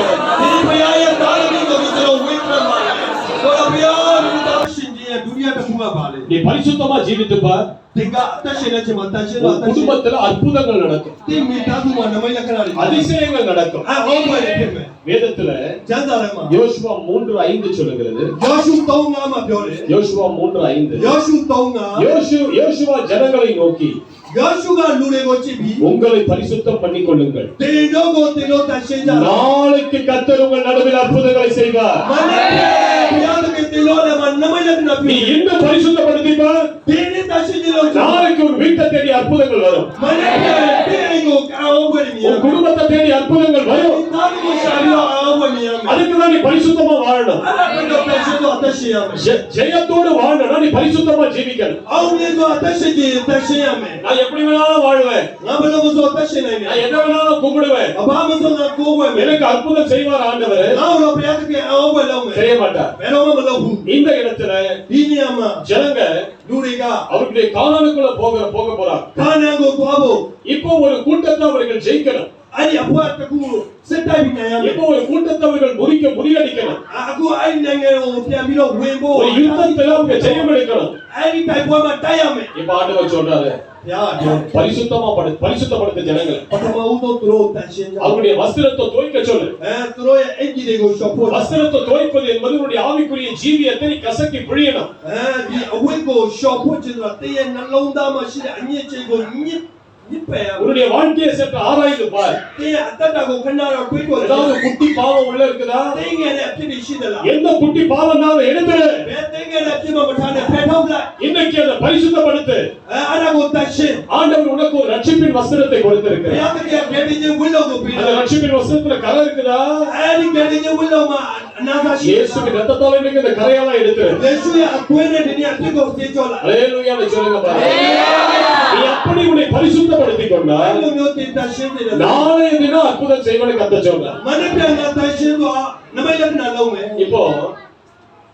ဒီနေ့ဘုရားရဲ့တားလို့ကိုကျွန်တော်ဝင်ပြန်ပါတယ်ကိုယ်တော်ဘုရားဒီတားရှင်ကြီးရဲ့ဒုတိယတစ်ခုမှပါလေ நீ பரிசுத்தமா ஜீவித்துப்பா திங்க தட்சணச்சமா தட்சணா குடும்பத்துல அற்புதங்கள் நடக்கும் தி மீதாதுமா நம்மை லக்கனாரி அதிசயங்கள் நடக்கும் ஓபரே கேமே வேதத்துல ஜாந்தாரமா யோசுவா 3:5 சொல்லுகிறது யோசு தௌங்காமாပြောတယ် யோசுவா 3:5 யோசு தௌங்கா யோசுவா ஜனங்களை நோக்கி யோசுவாလူတွေကိုကြည့်ပြီး உங்களை பரிசுத்தம் பண்ணிக்கொள்ளுங்கள் တေတို့ကိုတေတို့တန်ရှင်းကြ நாளைக்கு கர்த்தர் உங்கள் நடுவில் அற்புதங்களை செய்வார் မနေ့ဘုရားသခင်တေတို့လည်းမနမယတနာ நீ ပြီ இன்னும் பரிசுத்தப்படுத்திப்பா တေနဲ့တန်ရှင်းကြလို့ நாளைக்கு ஒரு வீட்டை தேடி அற்புதங்கள் வரும் မနေ့တေကိုကောင်းဝယ်မြင် உன் குடும்பத்தை தேடி அற்புதங்கள் வரும் နာမကိုရှာပြီးအောင်ဝယ်မြင်မယ် அதுக்குதான் நீ பரிசுத்தமா வாழணும் အဲ့ဒါကတော့တန်ရှင်းတော့အသက်ရှင်ရမယ် ஜெயத்தோடு வாழணும் நீ பரிசுத்தமா ஜீவிக்கணும் အောင်မြင်စွာအသက်ရှင်ခြင်းအသက်ရှင်ရမယ် நான் எப்படி வேணாலும் வாழ்வேன் ငါဘယ်လိုမှဆိုအသက်ရှင်နိုင်တယ် நான் எதை வேணாலும் கும்பிடுவேன் အဘာမဆိုငါကိုးဝယ်မယ် எனக்கு அற்புதம் செய்வார் ஆண்டவர் ငါတို့ဘုရားသခင်အောင်ဝယ်လုပ်မယ် செய்ய மாட்டார் ဘယ်တော့မှမလုပ်ဘူး இந்த இடத்துல ဒီနေရာမှာ ஜனங்க လူတွေက அவர்களுடைய கானானுக்குள்ள போக போறாங்க ခါနန်ကိုသွားဖို့ இப்போ ஒரு கூட்டத்தை அவர்கள் ஜெயிக்கணும் အဲ့ဒီအဖွားတစ်ခုစစ်တိုက်ပြီးနိုင်ရမယ် இப்போ ஒரு கூட்டத்தை அவர்கள் முறியடிக்கணும் အခုအဲ့ဒီနိုင်ငံကိုပြန်ပြီးတော့ဝင်ဖို့ ஒரு யுத்தத்துல அவங்க ஜெயம் எடுக்கணும் အဲ့ဒီတိုက်ပွဲမှာတိုက်ရမယ် இப்ப ஆண்டவர் சொல்றாரு ဘုရားပြော பரிசுத்தப்படுத்த ஜனங்களை ပထမဦးဆုံးသူတို့တန်ရှင်းကြ அவருடைய வஸ்திரத்தை துவைக்க சொல்லு သူတို့ရဲ့အင်ဂျီတွေကိုရှော့ဖို့ வஸ்திரத்தை துவைப்பது என்பது உன்னுடைய ஆவிக்குரிய ஜீவியத்தை நீ கசக்கி பிழியணும் ဒီအဝတ်ကိုရှော့ဖို့ခြင်းဆိုတာတည့်ရဲ့နှလုံးသားမှာရှိတဲ့အညစ်အကြေးကိုညစ်ပယ်ရမယ် உன்னுடைய வாழ்க்கையை சற்று ஆராய்ந்து பார் တည့်ရဲ့အတ္တကိုခဏတော့တွေးတော့ ஏதாவது குட்டி பாவம் உள்ள இருக்குதா တင်းငယ်တဲ့အဖြစ်တွေရှိသလား எந்த குட்டி பாவம்னாலும் எடுத்துரு ဘယ်တင်းငယ်တဲ့အဖြစ်မှမထားနဲ့ဖယ်ထုတ်လိုက် இன்னைக்கு அதை பரிசுத்தப்படுத்து အဲ့ဒါကိုတတ်ရှင်း ஆண்டவர் உனக்கு ஒரு ரட்சிப்பின் வஸ்திரத்தை ဘု கொடுத்திருக்கிறார் ရားသခင်ကယ်တင်ခြင်းဝိလုံကိုပေး அந்த တယ် ரட்சிப்பின் வஸ்திரத்துல கரை இருக்குதா အဲ့ဒီကယ်တင်ခြင်းဝိလုံမှာအနာသာရှိတယ် இயேசுவின் ரத்தத்தால இன்னைக்கு இந்த கரையெல்லாம் எடுத்துரு ယေရှုရဲ့အသွေးနဲ့ဒီနေ့အဖြစ်ကိုသိကြောလာ அல்லேலூயான்னு சொல்லுங்க பாருங்க நீ அப்படி உன்னை பரிசுத்தப்படுத்திக் கொண்டால் အဲ့လိုမျိုးတင်တတ်ရှင်းတယ် நாளைய தினம் அற்புதம் செய்வனை கத்த சொல்றார் မနေ့ပြန်ကတတ်ရှင်းတော့နမိတ်လက္ခဏာလုံးမယ် இப்போ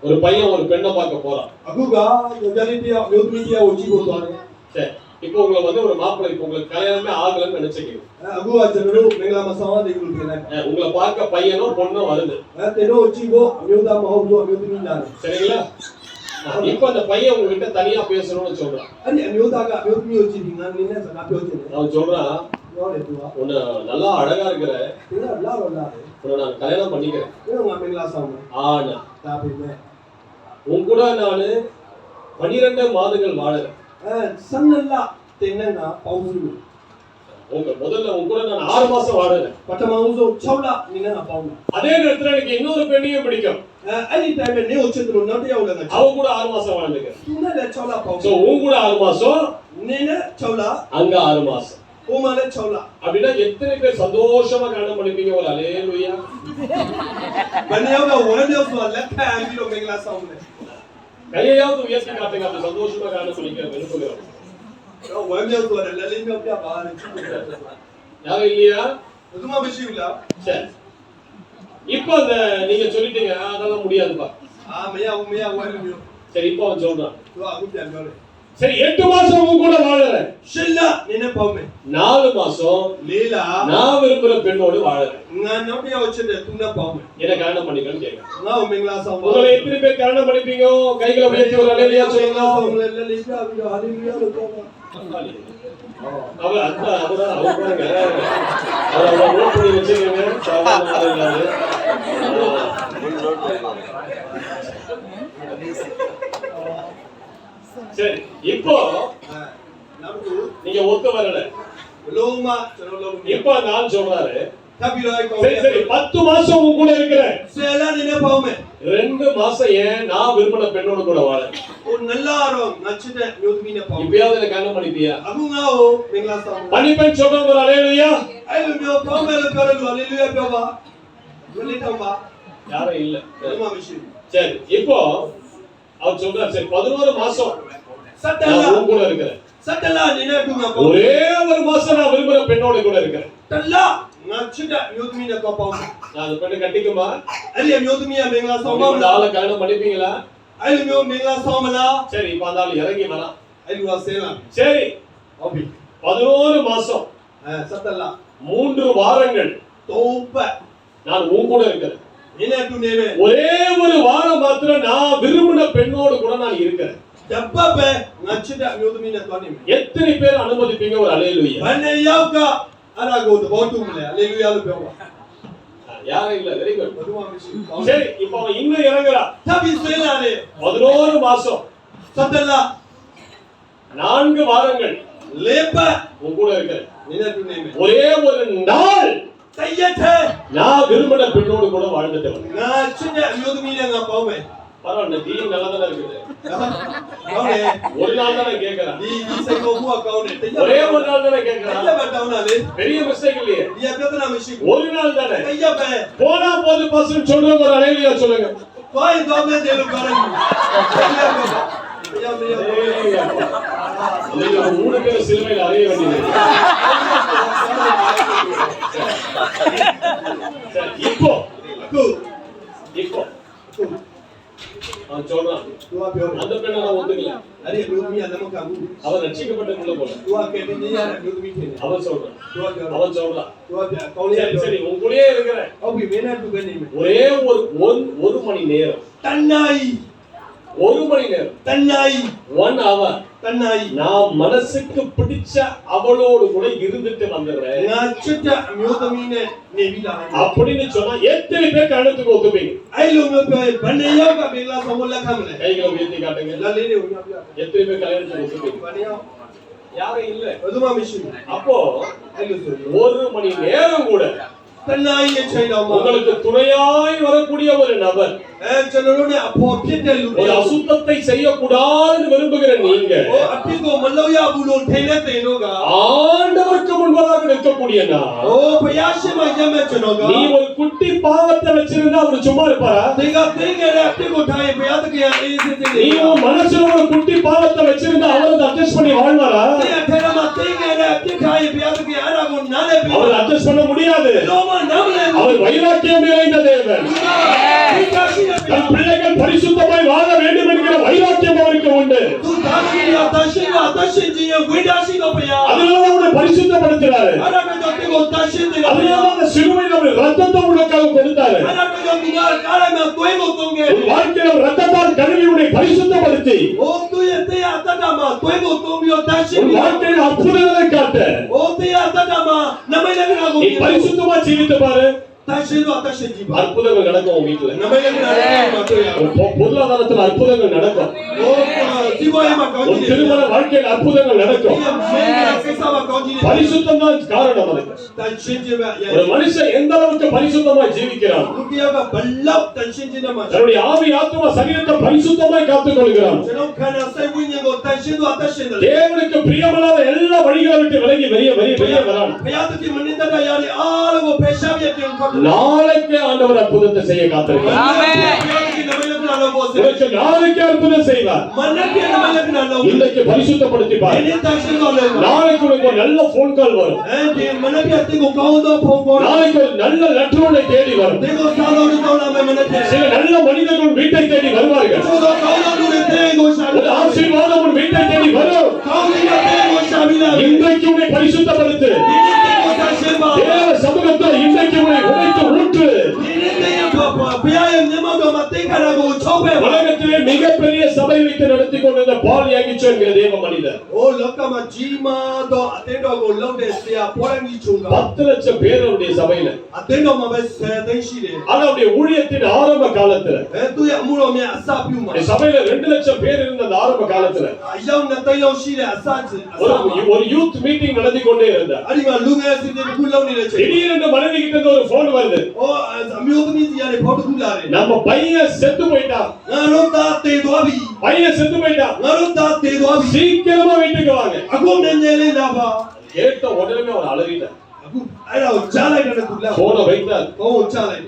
ஒரு பையன் ஒரு பெண்ணை பார்க்க போறான் အခုကယောက်ျားလေးတယောက်မျိုးသမီးတယောက်ကိုကြည့်ဖို့သွားတယ် சரி இப்போ உங்களை வந்து ஒரு மாப்பிள்ளை இப்போ உங்களுக்கு கல்யாணமே ஆகலன்னு நினைச்சுக்கீங்க အခုကကျွန်တော်တို့မင်္ဂလာမဆောင်ရသေးဘူးလို့ပြင်လိုက် உங்களை பார்க்க பையனோ பொண்ணோ வருது တင်တို့ကြည့်ဖို့အမျိုးသားမဟုတ်ဘူးအမျိုးသမီးလာတယ် சரிங்களா இப்போ அந்த பையன் உங்ககிட்ட தனியா பேசணும்னு சொல்றான் အဲ့ဒီအမျိုးသားကအမျိုးသမီးကိုကြည့်ပြီးငါနေနဲ့စကားပြောချင်တယ် அவன் சொல்றான் ပြောတယ်သူက உன்னை நல்லா அழகா இருக்கிற ဒီကလာတော့လာတယ် உன்னை நான் கல்யாணம் பண்ணிக்கிறேன் ဘယ်တော့ငါမင်္ဂလာဆောင်မယ် ஆனா ဒါပေမဲ့ உன் கூட நானு 12 மாதங்கள் வாழறேன் 12လတင်နဲ့ငါပေါင်းစုလို့ முதல்ல உன் கூட நான் 6 மாசம் வாழறேன் ပထမဆုံး6လနေနဲ့ငါပေါင်းတယ် அதே நேரத்துல எனக்கு இன்னொரு பெண்ணையும் பிடிக்கும் အဲ့ဒီတိုင်းပဲနေကိုချစ်တယ်လို့နောက်တစ်ယောက်လည်းငါချစ် அவ கூட 6 மாசம் வாழ்ந்துக்கிறேன் သူနဲ့လည်း6လပေါင်း சோ உன் கூட 6 மாசம் နေနဲ့6လ அங்க 6 மாசம் ဟိုမှာလည်း6လ அப்படின்னா எத்தனை பேர் சந்தோஷமா கல்யாணம் பண்ணிப்பீங்க ஒரு அல்லேலூயா ဘယ်နှယောက်ကဝမ်းမြောက်စွာလက်ခံပြီးတော့မင်္ဂလာဆောင်တယ် கையாவது உயர்த்தி காட்டுங்க அப்படி சந்தோஷமா கல்யாணம் பண்ணிக்க விரும்புகிறோம் တော့ဝမ်းမြောက်စွာလည်းလက်လေးမြောက်ပြပါနဲ့ချစ်တယ် யாரும் இல்லையா ဘယ်သူမှမရှိဘူးလား சரி இப்போ அந்த நீங்க சொல்லிட்டீங்க அதெல்லாம் முடியாதுப்பா မရဘူးမရဝမ်းမျိုး சரி இப்போ அவன் சொல்றான் သူကအခုပြန်ပြောတယ် சரி 8 மாசம் உன் கூட வாழறேன் 8လနေနဲ့ပေါင်းမယ် 4 மாசம் 4လ நான் விரும்புற பெண்ணோடு வாழறேன் ငါနောက်တစ်ယောက်ချစ်တယ်သူနဲ့ပေါင်းမယ် என்ன கல்யாணம் பண்ணிக்கன்னு கேட்கிறேன் ငါ့ကိုမင်္ဂလာဆောင်ပါ உங்களை எத்தனை பேர் கல்யாணம் பண்ணிப்பீங்க கைகளை உயர்த்தி ஒரு அல்லேலூயா சொல்லுங்க ဆောင်လဲလက်လေးပြပြီးတော့ဟာလေလုယာလို့ပြောပါ அவர் அந்த அவரா அவராங்க அவரை நோட் பண்ணி வச்சுக்கங்க சாதாரண இல்லாது சரி இப்போ நீங்க ஒத்து வரல လုံးမကျွန်တော်လုံးမ இப்போ நான் சொல்றாரு ထပ်ပြီးတော့အဲ့ကောင် சரி சரி 10 மாசம் உன் கூட இருக்கிறேன் 10လနေနဲ့ပေါင်းမယ် 2 மாசம் ஏன் நான் விரும்பின பெண்ணோட கூட வாழ ဟိုနလာတော့ငါချစ်တဲ့မျိုးသမီးနဲ့ပေါင်းမယ် இப்பயாவது என்ன கல்யாணம் பண்ணிப்பியா အခုငါ့ကိုမင်္ဂလာဆောင်ပါ பண்ணிப்பேன்னு சொல்றவங்க ஒரு அல்லேலூயா အဲ့လိုမျိုးပေါင်းမယ်လို့ပြောတယ်လို့ဟာလေလုယာပြောပါဘယ်လေးတောင်းပါ யாரும் இல்ல ဘယ်မှမရှိဘူး சரி இப்போ அவர் சொல்றாரு சரி 11 மாசம் சட்டலா உன் கூட இருக்கிறேன் சட்டலா நினைக்குங்க ஒரே ஒரு மாசம் நான் விரும்புற பெண்ணோட கூட இருக்கிறேன் தல்லா நச்சுடா யோதுமின கோபாம் நான் அந்த பெண்ணை கட்டிக்குமா அலிய யோதுமியா மெங்கலா இந்த சோமா ஆளை கல்யாணம் பண்ணிப்பீங்களா அலியோ மெங்கலா சோமலா சரி இப்ப அந்த ஆள் இறங்கி வரான் அலிவா சேலாம் சரி ஓபி 11 மாசம் சட்டலா 3 வாரங்கள் தோப்ப நான் உன் கூட இருக்கிறேன் நினைக்கு நேவே ஒரே ஒரு வாரம் மாத்திரம் நான் விரும்பின பெண்ணோடு கூட நான் இருக்கிறேன் டப்பப நச்சுடா யோதுமின கோனி எத்தனை பேர் அனுமதிப்பீங்க ஒரு அல்லேலூயா பனே யௌகா அரகோ போட்டும்ல அல்லேலூயால பேவா யாரும் இல்ல வெரி குட் பதுவா மிஷி சரி இப்போ அவன் இன்னும் இறங்குறான் தபி சேலாலே 11 மாசம் சட்டலா 4 வாரங்கள் லேப்ப உன் கூட இருக்கிறேன் நினைக்கு நேவே ஒரே ஒரு நாள் தையட்டே நான் விரும்பின பெண்ணோடு கூட வாழ்ந்துட்டு வந்தேன் நச்சுடா யோதுமின கோமே பரவாயில்ல நீ நல்லா தானே இருக்குது கோனே ஒரு நாள் தானே கேட்கறான் நீ சைக்கோ புவா கோனே ஒரே ஒரு நாள் தானே கேட்கறான் தைய பட்டவனாலே பெரிய மிஸ்டேக் இல்லையே நீ அப்பதனா மிஷி ஒரு நாள் தானே தையப்ப போனா போது பசங்க சொல்றவங்க ஒரு அல்லேலூயா சொல்லுங்க கோய் தோமே தேலு கரங்க நீங்க 3 பேர் சிலுவையில் அறைய வேண்டியது சரி, இப்போ இப்போ அவன் சொல்றான் துவா பேரு அந்த பெண்ணை நான் ஒத்துக்கல அரிய யோதுமி அதம காமு அவன் ரட்சிக்கப்பட்டக்குள்ள போல துவா கேட்டி நீ யோதுமி கேனே அவன் சொல்றான் துவா பேரு அவன் சொல்றான் துவா பேரு கௌலியா சரி சரி உன் கூடயே இருக்கிறேன் ஓபி மேனா டு பெனி ஒரே ஒரு மணி நேரம் தன்னாய் 1 மணி நேரம் தன்னாய் 1 hour தன்னாய் நான் மனசுக்கு பிடிச்ச அவளோடு கூட இருந்துட்டு வந்துடுறேன் நச்சுடா யோதுமின நேவிலா அப்படின்னு சொன்னா எத்தனை பேர் கணத்துக்கு ஒத்துப்பீங்க ஐலோ மே பனே யௌகா மெங்கலா சோமலா காமலே கைகளை உயர்த்தி காட்டுங்க லலேனே உயா எத்தனை பேர் கல்யாணத்துக்கு ஒத்துப்பீங்க பனே யாரும் இல்ல பதுமா மிஷி அப்போ ஐலோ சோரி 1 மணி நேரம் கூட தன்னாய் செய்தாமா உங்களுக்கு துணையாய் வரக்கூடிய ஒரு நபர் ಜನರೊನೆ ಅಪೋ ಪಿಟೆಲ್ ஒரு அசுத்தத்தை செய்யக்கூடாதுன்னு விரும்புகிற நீங்க ಓ ಅಪ್ಪಿಗೋ ಮಲ್ಲವ್ಯ ಬುಲೋ ಠೇನೆ ತೇನೋಗ ஆண்டவருக்கு முன்பதாக நிற்கக்கூடிய நான் ಓ ಪಯಾಶೆ ಮಯ್ಯಮೆ ಚನೋಗ நீ ஒரு குட்டி பாவத்தை வச்சிருந்தா அவர் சும்மா இருப்பாரா ತೆಗ ತೆಗೆರೆ ಅಪ್ಪಿಗೋ ಠಾಯೆ ಪಯಾದಕ್ಕೆ ಏಸಿತೆ நீ உன் மனசுல ஒரு குட்டி பாவத்தை வச்சிருந்தா அவர் அட்ஜஸ்ட் பண்ணி வாழ்வாரா ತೆಗೆರೆ ತೆಗೆರೆ ಅಪ್ಪಿ ಠಾಯೆ ಪಯಾದಕ್ಕೆ ಯಾರಾಗೋ ನಾಳೆ அவர் அட்ஜஸ்ட் பண்ண முடியாது ಲೋಮ ನಮಲೆ அவர் வைராக்கியம் நிறைந்த தேவன் தன் பிள்ளைகள் பரிசுத்தமாய் வாழ வேண்டும் என்கிற வைராக்கியம் அவருக்கு உண்டு ತು ತಾನಿಯ ತಶಿನ ತಶಿಜಿಯ ವಿಡಾಸಿನ ಪಯ அதனால அவரை பரிசுத்தப்படுத்துறாரு ಅರಕಜೋ ತೆಗೋ ತಶಿನ அதனால அந்த சிலுவையில் அவர் ரத்தத்தை உனக்காக கொடுத்தாரு ಅರಕಜೋ ನಿಗಾರ ಕಾಲಮ ಕೊಯ್ಗೋ ತೊಂಗೆ உன் வாழ்க்கையில ரத்தத்தால் கழுவி உன்னை பரிசுத்தப்படுத்தி ಓ ತುಯ ತೆಯ ಅತದಮ ಕೊಯ್ಗೋ ತೊಂಗಿಯೋ உன் ತಶಿನ வாழ்க்கையில் அற்புதங்களை காட்ட ಓ ತೆಯ ಅತದಮ ನಮೈನಗರಾಗೋ நீ பரிசுத்தமா ஜீவித்து பாரு ತಶಿನ ತಶಿಜಿ அற்புதங்கள் நடக்கும் உன் வீட்டுல ನಮೈನಗರಾಗೋ ಮತೋಯ உன் பொருளாதாரத்துல அற்புதங்கள் நடக்கும் ಓ ಸಿಗೋಯ உன் ಮಕೌಜಿ திருமண வாழ்க்கையில் அற்புதங்கள் நடக்கும் பரிசுத்தம் தான் காரணம் அதுக்கு ஒரு மனுஷன் எந்த அளவுக்கு பரிசுத்தமாய் ஜீவிக்கிறான் தன்னுடைய ஆவி ஆத்மா சரீரத்தை பரிசுத்தமாய் காத்துக் கொள்கிறான் தேவனுக்கு பிரியமில்லாத எல்லா வழிகளை விட்டு விலகி வெளியே வரான் நாளைக்கு ஆண்டவர் அற்புதத்தை செய்ய காத்திருக்கிறார் நாளைக்கு அற்புதம் செய்வார் இன்றைக்கு பரிசுத்தப்படுத்தி பாரு நாளைக்கு உனக்கு ஒரு நல்ல போன் கால் வரும் நாளைக்கு ஒரு நல்ல லெட்டர் உன்னை தேடி வரும் சில நல்ல மனிதர்கள் வீட்டை தேடி வருவார்கள் ஒரு ஆசீர்வாதம் உன் வீட்டை தேடி வரும் இன்றைக்கு உன்னை பரிசுத்தப்படுத்து தேவ சமூகத்தில் இன்றைக்கு உன்னை உடைத்து ஊற்று உலகத்திலே மிகப்பெரிய சபை வைத்து நடத்தி கொண்டிருந்த பால் யாகிச்சோ என்கிற தேவ மனிதர் 10 லட்சம் பேர் அவருடைய சபையில ஆனா அவருடைய ஊழியத்தின் ஆரம்ப காலத்துல சபையில 2 லட்சம் பேர் இருந்த அந்த ஆரம்ப காலத்துல ஒரு யூத் மீட்டிங் நடந்து கொண்டே இருந்தார் திடீரென்று மனைவி கிட்ட இருந்து ஒரு போன் வருது நம்ம பையன் செத்து போயிட்டான் சீக்கிரமா வீட்டுக்கு வாங்க கேட்ட உடனே அவர் அலறிட்டார் போனை வைத்தார்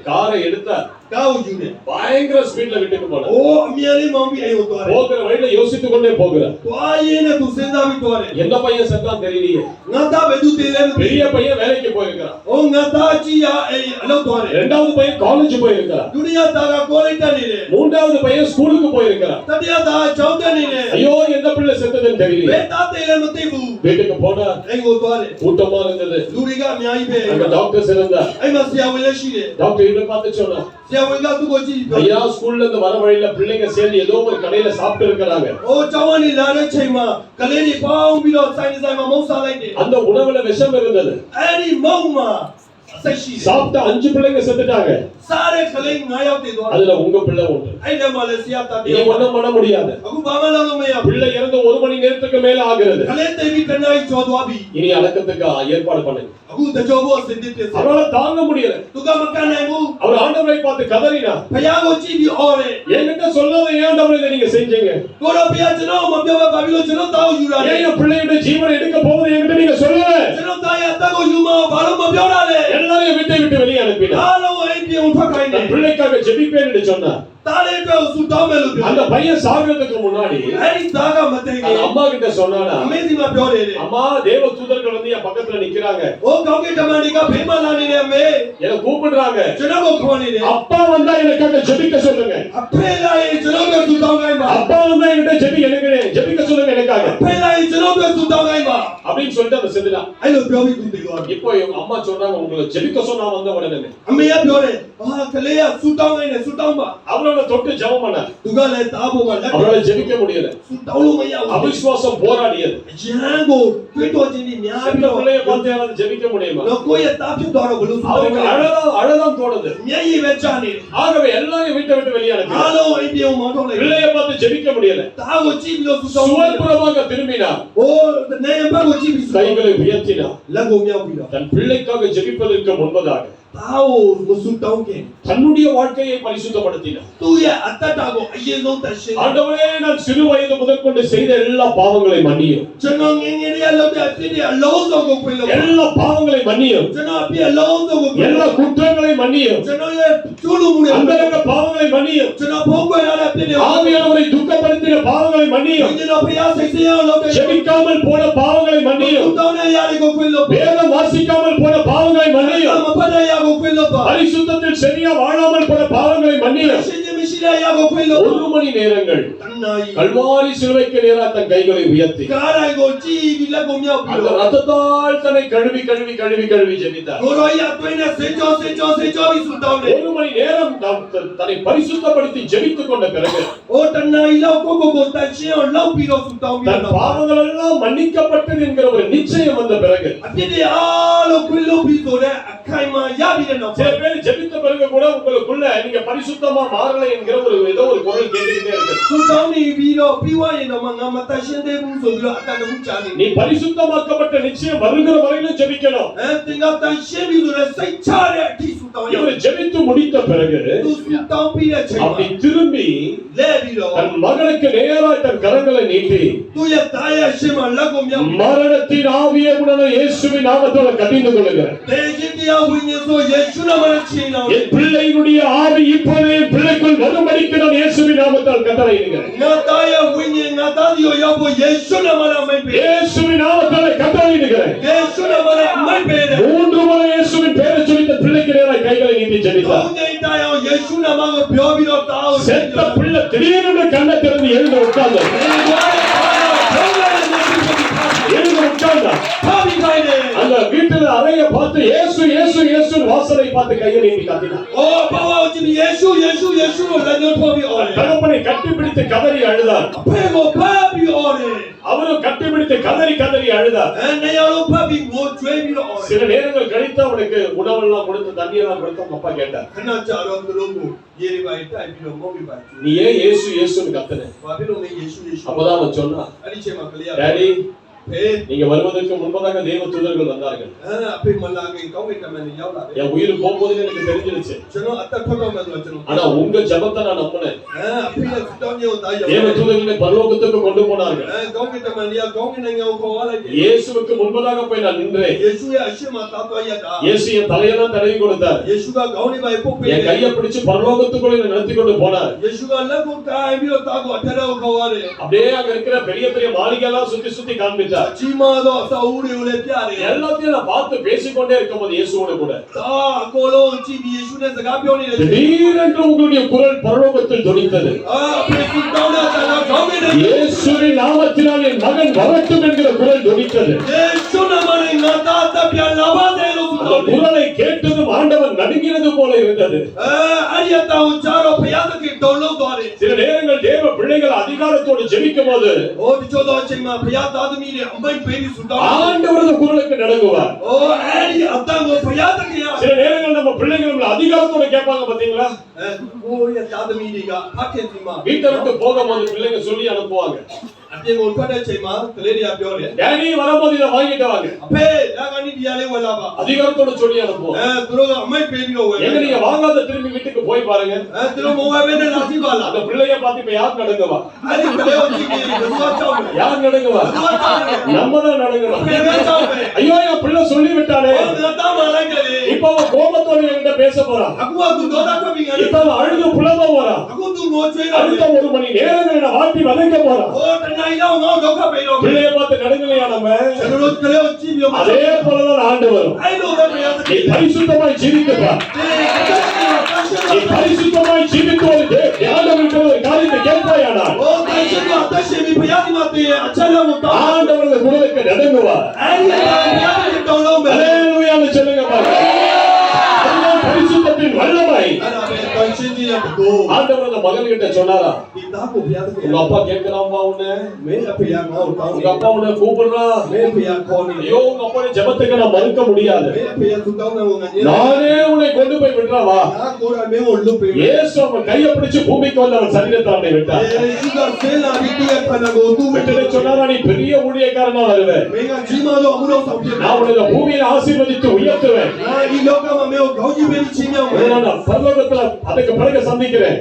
காரை எடுத்தார் Kau june. பயங்கர ஸ்பீட்ல வீட்டுக்கு போனான். Oh, அம்மியாலே மாம்பி ஐயோ தோரே. போகிற வழியில யோசித்துக் கொண்டே போகிறான். துவாயேன து செந்தாவி தோரே. எந்த பையன் செத்தான் தெரியலையே. ngata bedu tele. பெரிய பையன் வேலைக்கு போயிருக்கான். Oh, ngata jiya ai alau tோரே. இரண்டாவது பையன் காலேஜ் போயிருக்கான். துனியா தாga college நீரே. மூன்றாவது பையன் ஸ்கூலுக்கு போயிருக்கான். தடியா தா சௌத நீரே. ஐயோ எந்த பிள்ளை செத்ததுன்னு தெரியலையே. வேதா தேல மத்திபு. வீட்டுக்கு போனா ஐயோ தோரே. கூட்டமா இருந்தது. லூரிகா மியாயி பே. அங்க டாக்டர்ஸ் இருந்தா. ஐ மசியா வல ஷீலே. டாக்டர் இவனை பார்த்து சொன்னா. சியா வங்க து கோஜி. ஐயா ஸ்கூல்ல இருந்து வர வழியில பிள்ளைங்க சேர்ந்து ஏதோ ஒரு கடையில சாப்பிட்டு இருக்காங்க. ஓ ஜவானி லான சைமா கலேனி பாவும் பிலோ சைனி சைமா மௌசா லைட்டே. அந்த உணவுல விஷம் இருந்தது. அரி மௌமா சஷி. சாப்பிட்ட 5 பிள்ளைங்க செத்துட்டாங்க. सारे खले நாயாத்தே தோ. அதுல உங்க பிள்ளை ஒன்று. ஐட மலேசியா தாடி. நீ ஒண்ணும் பண்ண முடியாது. அகு பாமலாலோ மேயா. பிள்ளை இறந்து 1 மணி நேரத்துக்கு மேல ஆகிறது. கலே தேவி கண்ணாய் சோதுவாபி. இனி அடக்கத்துக்கு ஏற்பாடு பண்ணுங்க. அகு தஜோபோ செந்தித்தே. அவரால தாங்க முடியல. துகா மக்கானேமு. அவர் ஆண்டவரை பார்த்து கதறினா. பயாகோ ஜீவி ஓரே. என்கிட்ட சொல்லாத ஏன் ஆண்டவரே இதை நீங்க செஞ்சீங்க? கோரோ பியா ஜனோ மபியவா பாபிலோ ஜனோ தாவு யூரா. ஏன் பிள்ளையோட ஜீவனை எடுக்க போவது என்கிட்ட நீங்க சொல்லல? ஜனோ தாயா தாகோ யூமா பாலோ மபியோராலே. எல்லாரையும் வீட்டை விட்டு வெளியே அனுப்பினா. ஆலோ ஐபிய உபகாயினே. பிள்ளைக்காக ஜெபிப்பேன் என்று சொன்னார். தாலேட்டோ சுதாமெலு. அந்த பையன் சாகிறதுக்கு முன்னாடி ஐ தாகா மத்தேகே. அம்மா கிட்ட சொன்னானா. அமேசிமா பியோரே. அம்மா தேவ தூதர்கள் வந்து என் பக்கத்துல நிக்கறாங்க. ஓ கௌகே டமானிகா பேமலானினே அம்மே. என்ன கூப்பிடுறாங்க. ஜனோ கோனினே. அப்பா வந்தா எனக்காக ஜெபிக்க சொல்லுங்க. அப்பேலாய் ஜனோ சுதாங்கைமா. அப்பா வந்தா என்கிட்ட ஜெபிக்க சொல்லுங்க எனக்காக. அப்பேலாய் ஜனோ சுதாங்கைமா. அப்படினு சொல்லிட்டு அவ செத்துட்டான். ஐலோ பியோவி குந்திகோ. இப்போ இவங்க அம்மா சொல்றாங்க உங்களுக்கு ஜெபிக்க சொன்னா வந்த உடனே. அம்மையா பியோரே. கலேயா சுதாங்கைனே சுதாம்பா. அவளோட தொட்டு ஜெபம் பண்ண. துகாலே தாபோமா. அவளால ஜெபிக்க முடியல. சுதாவுலு மையா. அவிசுவாசம் போராடியது. ஜாங்கோ பேட்டோஜினி ஞாபி. இந்த பிள்ளைய பார்த்து அவளால ஜெபிக்க முடியுமா? லோகோய தாபி தோர குலு. அவளுக்கு அழதான் தோணுது. ஞாயி வெச்சானே. ஆகவே எல்லாரும் வீட்டை விட்டு வெளியே அனுப்பி. ஆலோ ஐபியோ மாட்டோலே. பிள்ளைய பார்த்து ஜெபிக்க முடியல. தாவோ ஜீவிலோ சுதாவு. சுவர்புறமாக திரும்பினார். ஓ நேயம்போ ஜீவி. கைகளை உயர்த்தினார். லகோ மியாபிலோ. தன் பிள்ளைக்காக ஜெபிப்பதற்கு முன்பதாக தாவோ முசுதாவுகே. தன்னுடைய வாழ்க்கையை பரிசுத்தப்படுத்தினார். தூய அத்தட்டாகோ ஐயோ தஷே. ஆண்டவரே நான் சிறு வயது முதற்கொண்டு செய்த எல்லா பாவங்களை மன்னியும். ஜனோ ngengeriya lobe apidi alonzo go kwelo. எல்லா பாவங்களை மன்னியும். ஜனோ அப்பி alonzo go kwelo. எல்லா குற்றங்களை மன்னியும். ஜனோ ye chulu mure. அந்தரங்க பாவங்களை மன்னியும். ஜனோ போங்கோ யால apidi. ஆவியானவரை துக்கப்படுத்தின பாவங்களை மன்னியும். ஜனோ பிரியா சைசியா lobe. ஜெபிக்காமல் போன பாவங்களை மன்னியும். சுதாவுனே யாரி go kwelo. வேதம் வாசிக்காமல் போன பாவங்களை மன்னியும். மப்பதா யா go kwelo பா. பரிசுத்தத்தில் சரியா வாழாமல் போன பாவங்களை மன்னியும். செஞ்ச மிஷிரா யா go kwelo. 1 மணி நேரங்கள் தன்னாய். கல்வாரி சிலுவைக்கு நேராக தன் கைகளை உயர்த்தி காராய் go ஜீவில go மியா அந்த பிலோ. ரத்தத்தால் தன்னை கழுவி ஜெபித்தார். கோரோயா துயின செஞ்சோ வி சுதாவுனே. 1 மணி நேரம் தன்னை பரிசுத்தப்படுத்தி ஜெபித்துக் கொண்ட பிறகு ஓ தன்னாய் லோ go தச்சியோ லோ பிலோ சுதாவு. தன் பாவங்கள் எல்லாம் மன்னிக்கப்பட்டது என்கிற ஒரு நிச்சயம் வந்த பிறகு அப்படி ஆலோ குல்லோ பிதோட அக்காய்மா யாபில நோ. சில பேர் ஜெபித்த பிறகு கூட உங்களுக்குள்ள நீங்க பரிசுத்தமா மாறல என்கிற ஏதோ ஒரு குரல் கேட்டுக்கிட்டே இருக்கு. சுதாவுனி பிலோ பிவாயே நோ மங்கா தஷந்தே புசோதுல அத்தன உச்சானி. நீ பரிசுத்தமாக்கப்பட்ட நிச்சயம் வருகிற வரையிலும் ஜெபிக்கணும். திங்கா தஷே பிதுல சைச்சாரே டி சுதாவு. இவர் ஜெபித்து முடித்த பிறகு சுதாவு பில சைமா. அப்படி திரும்பி லே பிலோ. தன் மகனுக்கு நேராய் தன் கரங்களை நீட்டி தூய தாய ஷிமா லகோ மியா. மரணத்தின் ஆவியை உடனே இயேசுவின் நாமத்தால் கடிந்து கொள்ளுகிறேன். தேஜிதியா உயினேசோ இயேசு நாமத்தினா. என் பிள்ளையினுடைய ஆவி இப்போதே பிள்ளைக்குள் வரும்படிக்கு நான் இயேசுவின் நாமத்தால் கட்டளையிடுகிறேன். நாதாய உயினே நாதாதியோ யாபோ இயேசு நாமல மைபே. இயேசுவின் நாமத்தால் கட்டளையிடுகிறேன். இயேசு நாமல மைபே. 3 முறை இயேசுவின் பெயரை சொல்லி தன் பிள்ளைக்கு நேராய் கைகளை நீட்டி ஜெபித்தார். தூய இயேசு நாமல பியோபிலோ தாவு. செத்த பிள்ளை திடீரென்று கண்ணை திறந்து எழுந்து உட்கார்ந்தார். அந்த வீட்டுல அறைய பார்த்து இயேசு இயேசு இயேசு வாசலை பார்த்து கையை நீட்டி கத்தினார். ஓ பாவா உச்சி இயேசு இயேசு இயேசு லனோ போபி ஓரே. தகப்பனை கட்டிப்பிடித்து கதறி அழுதார். பேகோ பாபி ஓரே. அவரும் கட்டிப்பிடித்து கதறி அழுதார். நயாலோ பாபி மோ ட்வேபிலோ ஓரே. சில நேரங்கள் கழித்து அவனுக்கு உணவெல்லாம் கொடுத்து தண்ணீரெல்லாம் கொடுத்து அவங்க அப்பா கேட்டார். கண்ணாச்சாரோ துலோகு ஏரி வைட்ட ஐபிலோ மோபி பை. நீ ஏன் இயேசு இயேசுன்னு கத்துன? பாபிலோ மே இயேசு இயேசு. அப்பதான் அவன் சொன்னான். அடிச்சே மக்களியா. டாடி நீங்க வருவதற்கு முன்பதாக தேவ தூதர்கள் வந்தார்கள். என் உயிர் போகும்போது எனக்கு தெரிஞ்சிருச்சு. ஆனா உங்க ஜெபத்தை நான் நம்பினேன். தேவ தூதர்களை பரலோகத்துக்கு கொண்டு போனார்கள். இயேசுவுக்கு முன்பதாக போய் நான் நின்றேன். இயேசு என் தலையெல்லாம் தடவி கொடுத்தார். என் கையை பிடிச்சு பரலோகத்துக்குள்ள நடத்தி கொண்டு போனார். அப்படியே அங்க இருக்கிற பெரிய பெரிய மாளிகையெல்லாம் சுத்தி சுத்தி காண்பித்தார். எல்லாத்தையும் நான் பார்த்து பேசிக்கொண்டே இருக்கும்போது இயேசுவோட கூட திடீரென்று உங்களுடைய குரல் பரலோகத்தில் தொனித்தது. இயேசுவின் நாமத்தினால் என் மகன் வரட்டும் என்கிற குரல் தொனித்தது. குரலை கேட்டதும் ஆண்டவன் நடுங்கினது போல இருந்தது. சில நேரங்கள் தேவ பிள்ளைகள் அதிகாரத்தோடு ஜெபிக்கும் போது ஆண்டவரது குரலுக்கு நடுங்குவார். சில நேரங்கள் நம்ம பிள்ளைகள் அதிகாரத்தோட கேட்பாங்க பாத்தீங்களா? வீட்டை விட்டு போகும்போது பிள்ளைங்க சொல்லி அனுப்புவாங்க. டேடி வரும்போது இதை வாங்கிட்டு வாங்க. அதிகாரத்தோட சொல்லி அனுப்புவோம். எங்க நீங்க வாங்காத திரும்பி வீட்டுக்கு போய் பாருங்க. அந்த பிள்ளைய பார்த்து இப்ப யார் நடுங்குவா? யார் நடுங்குவா? நம்ம தான் நடுங்குறோம். ஐயோ என் பிள்ளை சொல்லி விட்டானே. இப்ப அவன் கோபத்தோட என்கிட்ட பேச போறான். இப்ப அவன் அழுது புலம்ப போறான். அடுத்த 1 மணி நேரங்களில் வாட்டி வதைக்க போறான். பிள்ளைய பார்த்து நடுங்கலையா நம்ம? அதே போலதான் ஆண்டவரும் நீ பரிசுத்தமாய் ஜீவித்துப்பா. நீ பரிசுத்தமாய் ஜீவித்து ஒரு ஆண்டவருக்கு ஒரு காரியத்தை கேட்பாயானால் ஆண்டவரது குரலுக்கு நடுங்குவார். அல்லேலூயான்னு சொல்லுங்க பாருங்க. பரிசுத்தத்தின் வல்லமை ஆண்டவர் அந்த மகன் கிட்ட சொன்னாரா? உங்க அப்பா கேட்கிறாம்பா உன்னை, உங்க அப்பா உன்னை கூப்பிடுறா. ஐயோ உங்க அப்பா ஜெபத்துக்கு நான் மறுக்க முடியாது, நானே உன்னை கொண்டு போய் விடுறாவா. இயேசு அவன் கையை பிடிச்சு பூமிக்கு வந்து அவன் சரீரத்தை அவனை விட்டார். சொன்னாரா நீ பெரிய ஊழியக்காரனா வருவேன், நான் உன்னை பூமியை ஆசீர்வதித்து உயர்த்துவேன், பரலோகத்துல அதுக்கு பிறகு சந்திக்கிறேன்.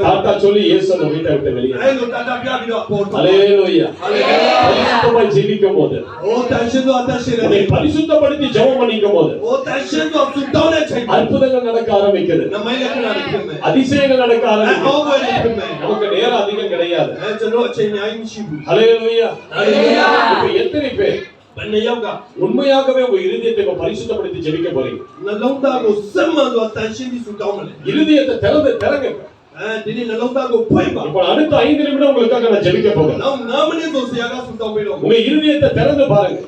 தாத்தா சொல்லி இயேசு அந்த வீட்டை விட்டு வெளியே. அல்லேலூயா. பரிசுத்தமாய் ஜெபிக்கும் போது, உன்னை பரிசுத்தப்படுத்தி ஜெபம் பண்ணிக்கும் போது அற்புதங்கள் நடக்க ஆரம்பிக்கிறது, அதிசயங்கள் நடக்க ஆரம்பிக்கிறது. நமக்கு நேரம் அதிகம் கிடையாது. அல்லேலூயா. இப்ப எத்தனை பேர் உண்மையாகவே உங்க இருதயத்தை பரிசுத்தப்படுத்தி ஜெபிக்க போறீங்க? இருதயத்தை திறங்க. இப்போ அடுத்த 5 நிமிடம் உங்களுக்காக நான் ஜெபிக்க போறேன். உங்க இருதயத்தை திறந்து பாருங்க.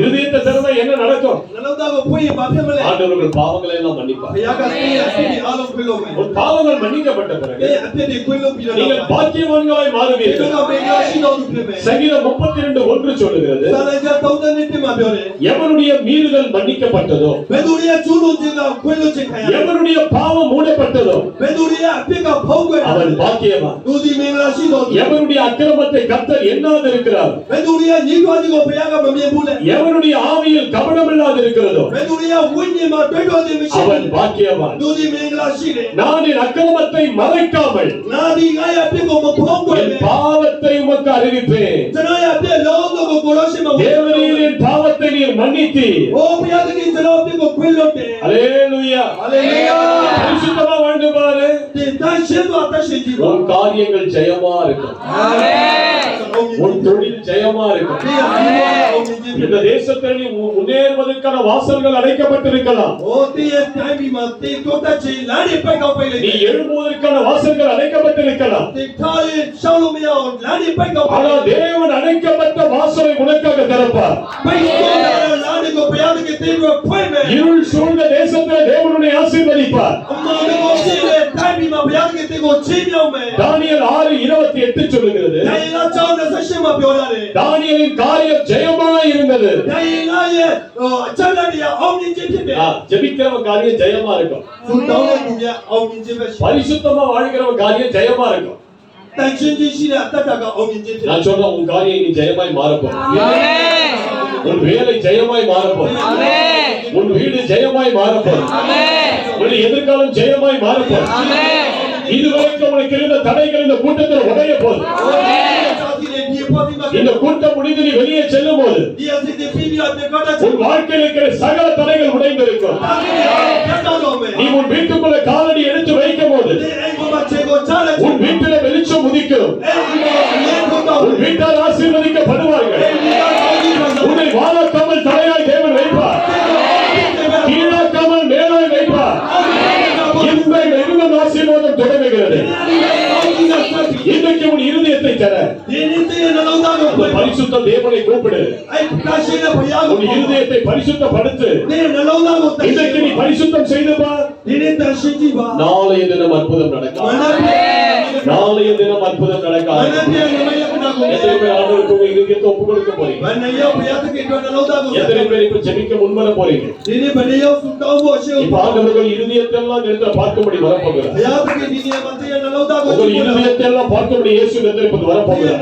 இருதயத்தை திறந்தா என்ன நடக்கும்? ஆண்டவர் பாவங்களை எல்லாம் மன்னிப்பார். பாவங்கள் மன்னிக்கப்பட்ட பிறகு நீங்கள் பாக்கியவான்களாய் மாறுவீர்கள். சங்கீதம் 32:1 சொல்லுகிறது, எவனுடைய மீறுதல் மன்னிக்கப்பட்டதோ, எவனுடைய பாவம் மூடப்பட்டதோ அவன் பாக்கியவான். எவனுடைய அக்கிரமத்தை கர்த்தர் எண்ணாது இருக்கிறார், எவனுடைய ஆவியில் கபடமில்லாது இருக்கிறதோ அவன் பாக்கியவான். நான் என் அக்கிரமத்தை மறைக்காமல் என் பாவத்தை உமக்கு அறிவிப்பேன். தேவரீர் என் பாவத்தை நீர் மன்னித்தீர். அல்லேலூயா. பரிசுத்தமா வாழ்ந்து பாரு. உன் காரியங்கள் ஜெயமா இருக்கும், உன் தொழில் ஜெயமா இருக்கும். இந்த தேசத்தில் முன்னேறுவதற்கான வாசல்கள் அடைக்கப்பட்டிருக்கலாம், நீ எழும்புவதற்கான வாசல்கள் அடைக்கப்பட்டிருக்கலாம். ஆனால் தேவன் அடைக்கப்பட்ட வாசலை உனக்காக திறப்பார். இருள் சூழ்ந்த தேசத்தில் தேவனுடைய ஆசீர்வதிப்பார். தானியேல் 6:28 சொல்லுகிறது, தானியேலின் காரியம் ஜெயமாய் இருந்தது. ஜெபிக்கிறவன் காரியம் ஜெயமா இருக்கும், பரிசுத்தமா வாழ்கிறவன் காரியம் ஜெயமா இருக்கும். တန်ရှင်းခြင်းရှိတဲ့အတ္တကအောင်မြင်ခြင်းဖြစ်တယ် நான் சொல்றேன் உன் காரியம் நீ ஜெயமாய் மாறப்போம் ஆமென் உன் வேலை ஜெயமாய் மாறப்போம் ஆமென் உன் வீடு ஜெயமாய் மாறப்போம் ஆமென் உன் எதிர்காலம் ஜெயமாய் மாறப்போம் ஆமென் இதுவரைக்கும் உனக்கு இருந்த தடைகள் இந்த கூட்டத்தில் உடைய போது இந்த கூட்டம் முடிந்து நீ வெளியே செல்லும் போது உன் வாழ்க்கையில் இருக்கிற சகல தடைகள் உடைந்திருக்கும் நீ உன் வீட்டுக்குள்ள காலடி எடுத்து வைக்கும் போது உன் வீட்டில வெளிச்சம் உதிக்கும் உன் வீட்டார் ஆசீர்வதிக்கப்படுவார்கள் உன்னை வாழாக்காமல் தடையாய் தேவன் வைப்பார் கீழாக்காமல் மேலாய் வைப்பார் இந்த நெருங்கும் ஆசீர்வாதம் தொடங்குகிறது இன்றைக்கு உன் இருதயத்தை தர அந்த பரிசுத்த தேவனை கூப்பிடு உன் இருதயத்தை பரிசுத்தப்படுத்து இன்றைக்கு நீ பரிசுத்தம் செய்து பார் நாளைய தினம் அற்புதம் நடக்கும் நாளைய தினம் அற்புதம் நடக்காது எத்தனை பேர் ஆண்டவருக்கு உங்க இருதயத்தை ஒப்பு கொடுக்க போறீங்க எத்தனை பேர் இப்ப ஜெபிக்க முன்வர போறீங்க இப்ப ஆண்டவர்கள் இருதயத்தை எல்லாம் நிறுத்த பார்க்கும்படி வரப்போகிறார் உங்கள் இருதயத்தை எல்லாம் பார்க்கும்படி இயேசு நிறுத்த வரப்போகிறார்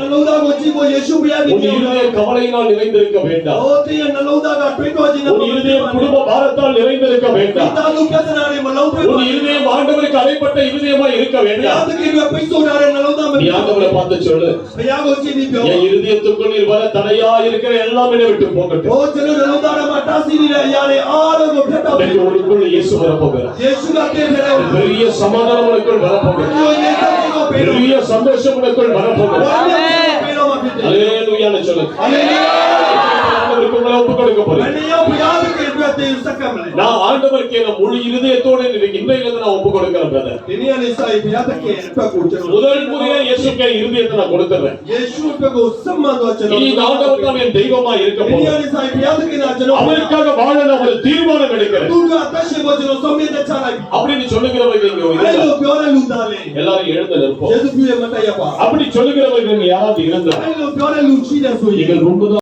உன் இருதயம் கவலையினால் நிறைந்திருக்க வேண்டாம் உன் இருதயம் குடும்ப பாரத்தால் நிறைந்திருக்க வேண்டாம் உன் இருதயம் ஆண்டவருக்கு அழைப்பட்ட இருதயமா இருக்க வேண்டாம் நீ ஆண்டவரை பார்த்து சொல்லு என் இருதயத்துக்குள் நீர் வர தடையா இருக்கிற எல்லாம் என்னை விட்டு போகட்டும் உனக்குள் இயேசு வரப்போகிறார் பெரிய சமாதானம் உனக்குள் வரப்போகிறார் பெரிய சந்தோஷம் உனக்குள் வரப்போகிறார் அல்லேலூயான்னு சொல்லு ஒப்பு கொடுக்க போறேன் நான் ஆண்டவருக்கு என் முழு இருதயத்தோடு இன்றையிலிருந்து நான் ஒப்பு கொடுக்கிறேன் பிரதர் முதல் முறையா இயேசுக்கு என் இருதயத்தை நான் கொடுக்கிறேன் இனி இந்த ஆண்டவர் தான் என் தெய்வமா இருக்க போகிறேன் அவருக்காக வாழ நான் ஒரு தீர்மானம் எடுக்கிறேன் அப்படின்னு சொல்லுகிறவர்கள் இங்க எல்லாரும் எழுந்து நிற்போம் அப்படி சொல்லுகிறவர்கள் யாராவது இருந்தால் நீங்கள் முன்புதான்